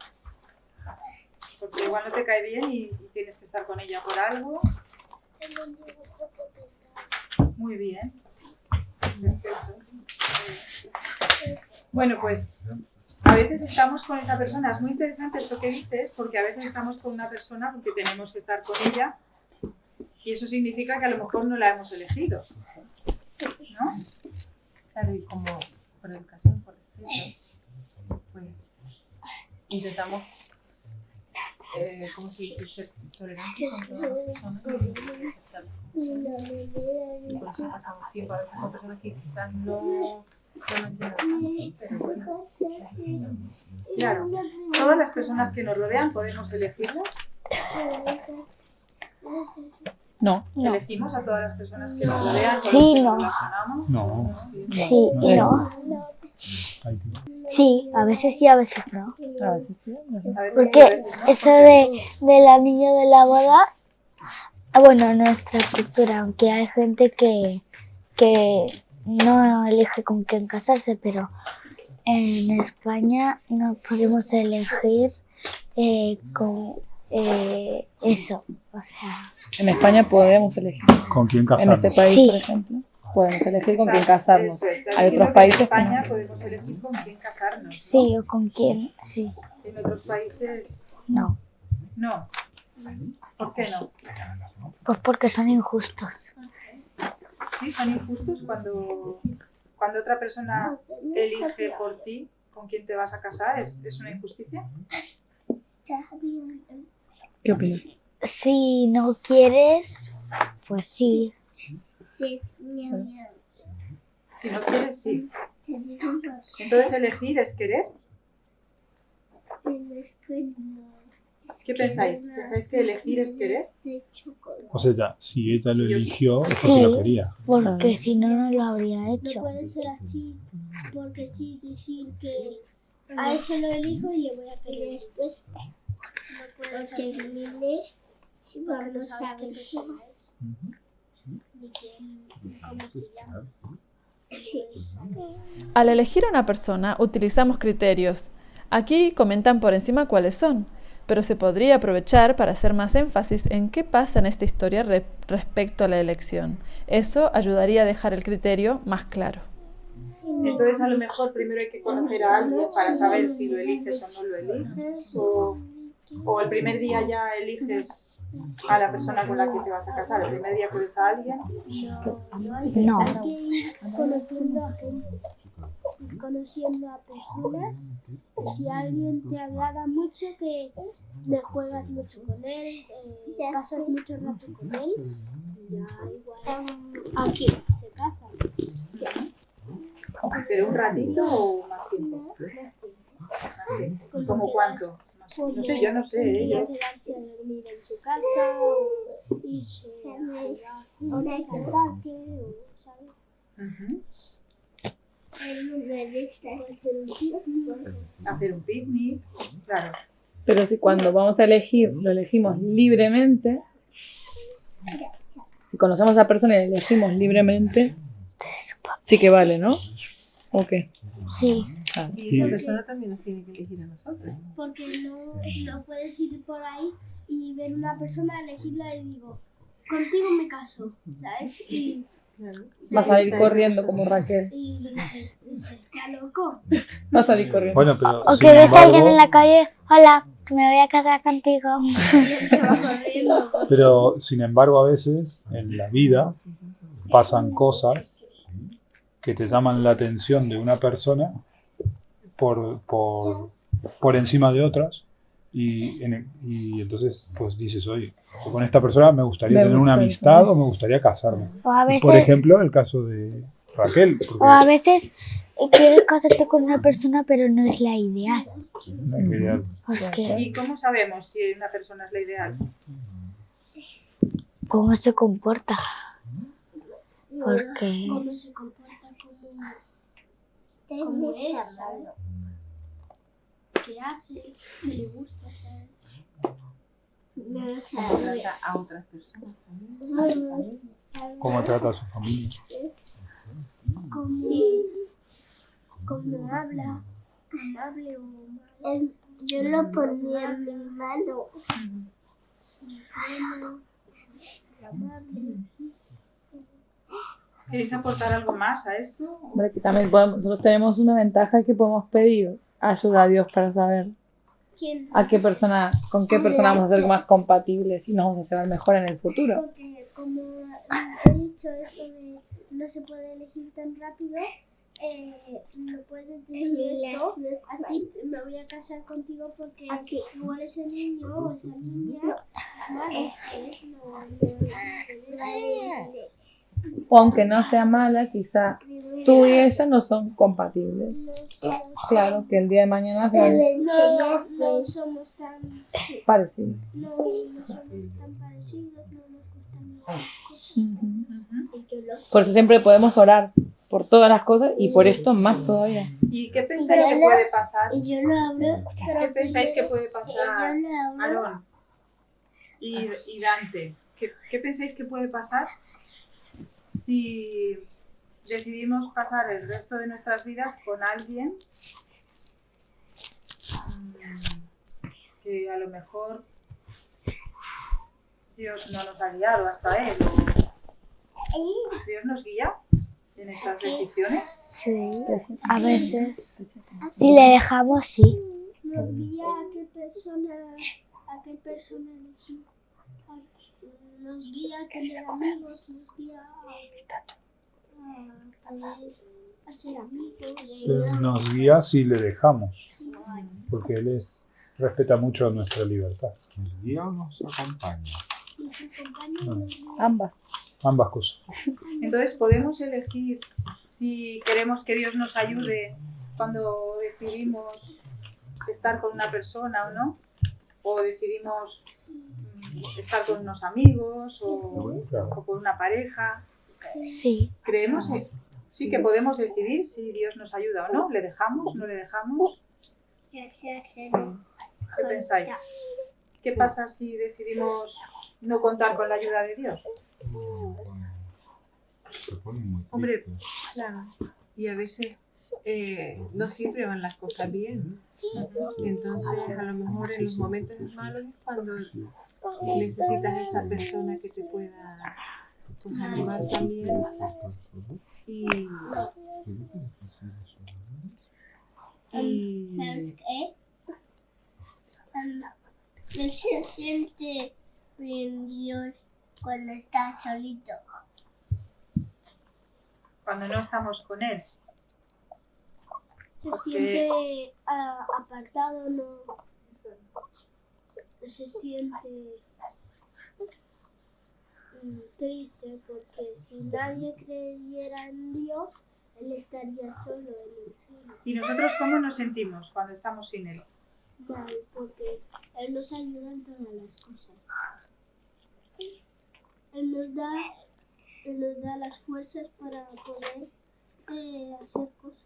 Porque igual no te cae bien y tienes que estar con ella por algo. Muy bien. Perfecto. Bueno, pues a veces estamos con esa persona. Es muy interesante esto que dices, porque a veces estamos con una persona porque tenemos que estar con ella y eso significa que a lo mejor no la hemos elegido. ¿No? Claro, y como por educación, por ejemplo, pues intentamos, ¿cómo se dice? Ser tolerantes con todas las personas. Y por eso pasamos tiempo a veces con personas que quizás no nos entienden, pero bueno. Claro. Todas las personas que nos rodean podemos elegirlas. No. Elegimos a todas las personas que nos rodean. Con Sí, las que no. nos relacionamos. No, Sí No y sé. no. ahí Sí, a veces sí, a veces no. A veces sí. a veces no. A veces sí, a Porque veces no. eso del anillo de la boda, bueno, en nuestra cultura, aunque hay gente que no elige con quién casarse, pero en España no podemos elegir con eso. O sea, En España podemos elegir. ¿Con quién En casarnos? este país, Sí. por ejemplo, podemos elegir con quién Exacto, casarnos. eso, está Hay diciendo otros que países en que España no. podemos elegir con quién casarnos. sí, o con quién, sí. En otros países No, no. ¿Por qué no? pues porque son injustos. Sí, son injustos cuando otra persona elige por ti con quién te vas a casar. ¿Es una injusticia? ¿Qué opinas? Si no quieres, pues sí. Si no quieres, sí. Entonces elegir es querer. ¿Qué pensáis? ¿Pensáis que elegir es querer? O sea, ya, si ella lo Sí, yo- eligió es porque Sí. lo quería. Porque si no, no lo habría hecho. No puede ser así, porque sí decir que a ese lo elijo y le voy a querer después. No puede ser así. Porque no sabes qué persona es, ni quién, ni cómo se llama. Al elegir a una persona utilizamos criterios. Aquí comentan por encima cuáles son, pero se podría aprovechar para hacer más énfasis en qué pasa en esta historia respecto a la elección. Eso ayudaría a dejar el criterio más claro. Entonces a lo mejor primero hay que conocer a alguien para saber si lo eliges o no lo eliges. O el primer día ya eliges a la persona con la que te vas a casar. El primer día conoces a alguien. No. Hay que ir conociendo a gente, conociendo a personas. Y si alguien te agrada mucho, que le juegas mucho con él, pasas mucho rato con él, ya igual aquí se casan. ¿Pero un ratito o más tiempo? ¿Cómo cuánto? No sé, yo no sé. Podría Yo quedarse a dormir venir en tu casa o irse a jugar a un parque o, ¿sabes? Hacer un picnic, claro. Pero si cuando vamos a elegir, lo elegimos libremente, si conocemos a esa persona y la elegimos libremente, sí que vale, ¿no? ¿O qué? Sí. Ah, Y esa persona también nos tiene que elegir a nosotros. Porque no puedes ir por ahí y ver una persona, elegirla y digo, contigo me caso, ¿sabes? Y Claro. vas a ir corriendo como Raquel. y dices, está loco. Vas a ir corriendo. Bueno, pero O sin que ves a alguien en embargo, la calle, hola, me voy a casar contigo. Se va corriendo. pero sin embargo a veces en la vida pasan cosas que te llaman la atención de una persona por encima de otras y entonces pues dices, oye, con esta persona me gustaría tener una amistad o me gustaría casarme. O a Por veces, ejemplo, el caso de Raquel, o a porque veces quieres casarte con una persona, pero no es la ideal. Porque, ¿Y cómo sabemos si una persona es la ideal? ¿cómo se comporta? Porque ¿Cómo se comporta? ¿Cómo es? ¿Sabes? ¿Qué hace? ¿Qué le gusta? ¿Sabes? Cómo trata a otras personas también. cómo trata a su familia. ¿Cómo habla? ¿Hable o mal? Yo lo ponía en mi mano. ¿Queréis aportar algo más a esto? Hombre, que también nosotros tenemos una ventaja que podemos pedir ayuda a Dios para saber ¿Quién? con qué persona vamos a ser más compatibles y nos vamos a hacer mejor en el futuro. Porque como he dicho eso de no se puede elegir tan rápido, no puedes decir esto, así me voy a casar contigo porque igual ese niño o esa niña es malo, ¿sabes? O aunque no sea mala, quizá tú y ella no son compatibles. Claro, que el día de mañana sean No somos tan parecidos. no somos tan parecidos, no nos gustan las cosas. Por eso siempre podemos orar por todas las cosas y por esto más todavía. ¿Y qué pensáis que puede pasar? Y yo lo hablo, ¿Qué pensáis que puede pasar, yo lo hablo. Aarón y Dante? ¿Qué pensáis que puede pasar si decidimos pasar el resto de nuestras vidas con alguien que a lo mejor Dios no nos ha guiado hasta él? ¿Dios nos guía en estas decisiones? sí, a veces, si le dejamos, sí. Nos guía a qué persona elegir. Nos guía a tener amigos, nos guía a ser amigos. Pero nos guía si le dejamos, porque Él respeta mucho nuestra libertad. ¿Nos guía o nos acompaña? Nos acompaña, nos guía. Ambas cosas. Entonces podemos elegir si queremos que Dios nos ayude cuando decidimos estar con una persona o no, o decidimos estar con unos amigos o con una pareja. Sí, Creemos que sí que podemos decidir si Dios nos ayuda o no, le dejamos, no le dejamos. ¿Qué pensáis? ¿Qué pasa si decidimos no contar con la ayuda de Dios? Se pone muy Hombre, triste. claro. Y a veces no siempre van las cosas bien. Entonces, a lo mejor en los momentos malos es cuando necesitas esa persona que te pueda pues, animar también. ¿Sabes qué? No se siente bien Dios cuando estás solito. Cuando no estamos con Él. Se siente apartado, no se siente triste, porque si nadie creyera en Dios, Él estaría solo en el cielo. ¿Y nosotros cómo nos sentimos cuando estamos sin Él? mal, porque Él nos ayuda en todas las cosas. Él nos da las fuerzas para poder hacer cosas.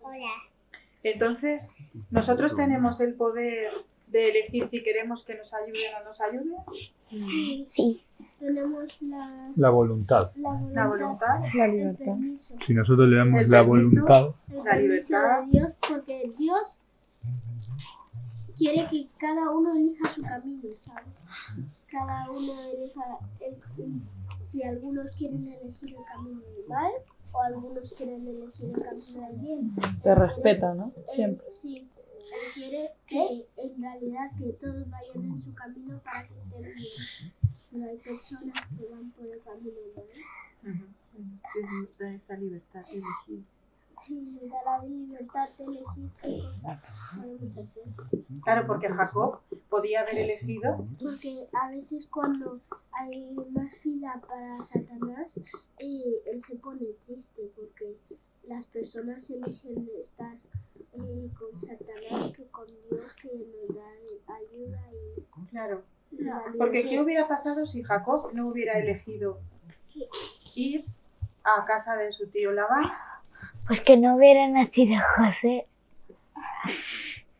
Entonces, ¿nosotros tenemos el poder de elegir si queremos que nos ayude o no nos ayude? Sí. Tenemos La voluntad. La voluntad, La el libertad. permiso. Si nosotros le damos El la permiso. voluntad, El La permiso libertad. de Dios, porque Dios quiere que cada uno elija su camino, ¿sabes? Cada uno elija, si algunos quieren elegir el camino del mal o algunos quieren elegir el camino del bien. Te respeta, ¿no? Siempre. Sí, Él quiere que en realidad que todos vayan en su camino para que estén bien. Pero hay personas que van por el camino mal. Nos da esa libertad de elegir. Sí, nos da la libertad de elegir qué cosas podemos hacer. Claro, porque Jacob podía haber elegido. Porque a veces cuando hay más vida para Satanás, él se pone triste porque las personas eligen estar con Satanás que con Dios que nos da ayuda y Claro. la Porque ¿qué libertad. hubiera pasado si Jacob no hubiera elegido ir a casa de su tío Labán? Pues que no hubiera nacido José.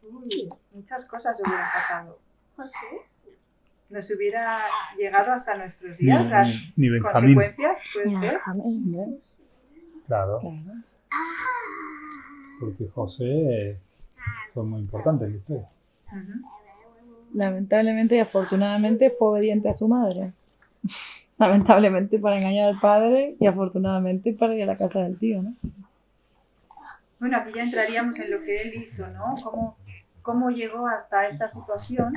Uy, muchas cosas hubieran pasado. José, Nos hubiera llegado hasta nuestros días las ni Benjamín. consecuencias, puede ser. Benjamín. Claro. Porque José fue muy importante en la historia. Lamentablemente y afortunadamente fue obediente a su madre. Lamentablemente para engañar al padre y afortunadamente para ir a la casa del tío, ¿no? Bueno, aquí ya entraríamos en lo que él hizo, ¿no? Cómo llegó hasta esta situación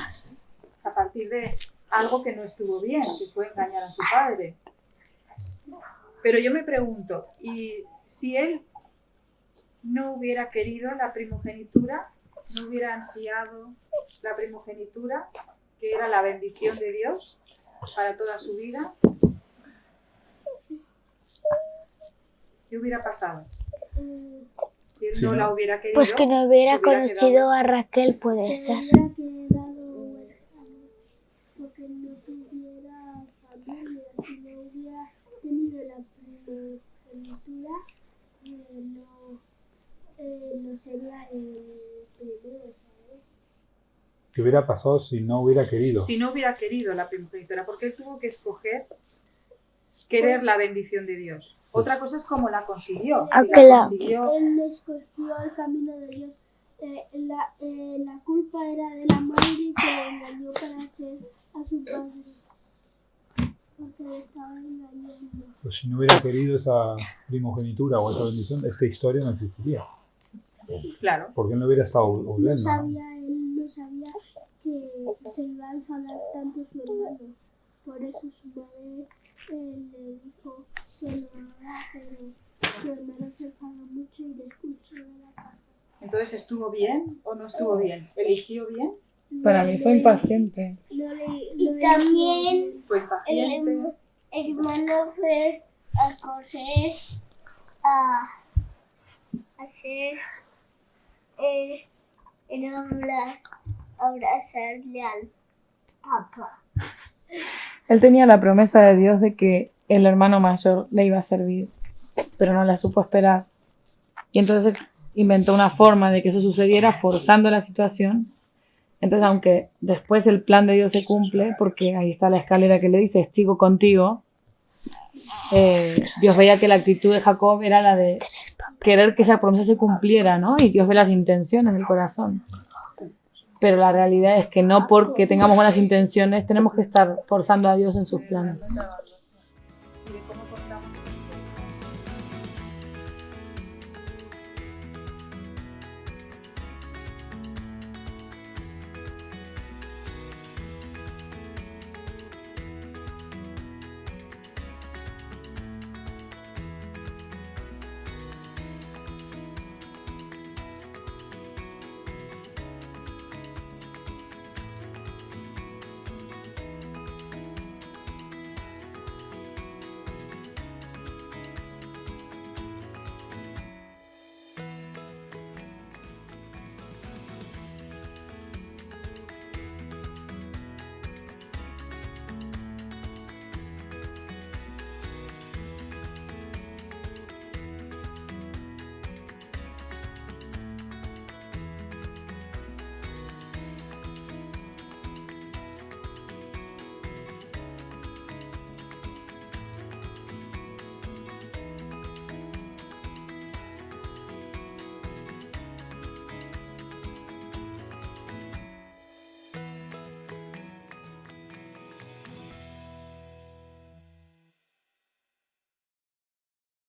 a partir de algo que no estuvo bien, que fue engañar a su padre. Pero yo me pregunto, ¿y si él no hubiera querido la primogenitura, no hubiera ansiado la primogenitura, que era la bendición de Dios para toda su vida? ¿Qué hubiera pasado? Si él Sí, no ¿no? la hubiera querido. Pues que no hubiera hubiera conocido quedado- a Raquel, puede se ser. hubiera quedado huérfano porque no tuviera familia, si no hubiera tenido la primogenitura, no sería el primero, ¿sabes? ¿Qué hubiera pasado si no hubiera querido? Si no hubiera querido la primogenitura, porque él tuvo que escoger querer la bendición de Dios. Otra cosa es cómo la consiguió. Si Aunque la la- consiguió Él no escogió el camino de Dios. La culpa era de la madre que le engañó para hacer a su padre. Porque le estaba engañando. Pues si no hubiera querido esa primogenitura o esa bendición, esta historia no existiría. claro. Porque él no hubiera estado Él huyendo, ¿no? no sabía que se iba a enfadar tanto su hermano. Por eso su madre le dijo que lo haga, pero su hermano se enfadó mucho y le expulsó de la casa. Entonces, ¿estuvo bien o no estuvo bien? ¿Eligió bien? Para mí fue impaciente. Y también ¿Fue impaciente? el hermano fue a coger, a hacer, abrazarle al papá. Él tenía la promesa de Dios de que el hermano mayor le iba a servir, pero no la supo esperar. Y entonces inventó una forma de que eso sucediera forzando la situación. Entonces, aunque después el plan de Dios se cumple, porque ahí está la escalera que le dice, sigo contigo, Dios veía que la actitud de Jacob era la de querer que esa promesa se cumpliera, ¿no? Y Dios ve las intenciones del corazón. Pero la realidad es que no porque tengamos buenas intenciones tenemos que estar forzando a Dios en sus planes.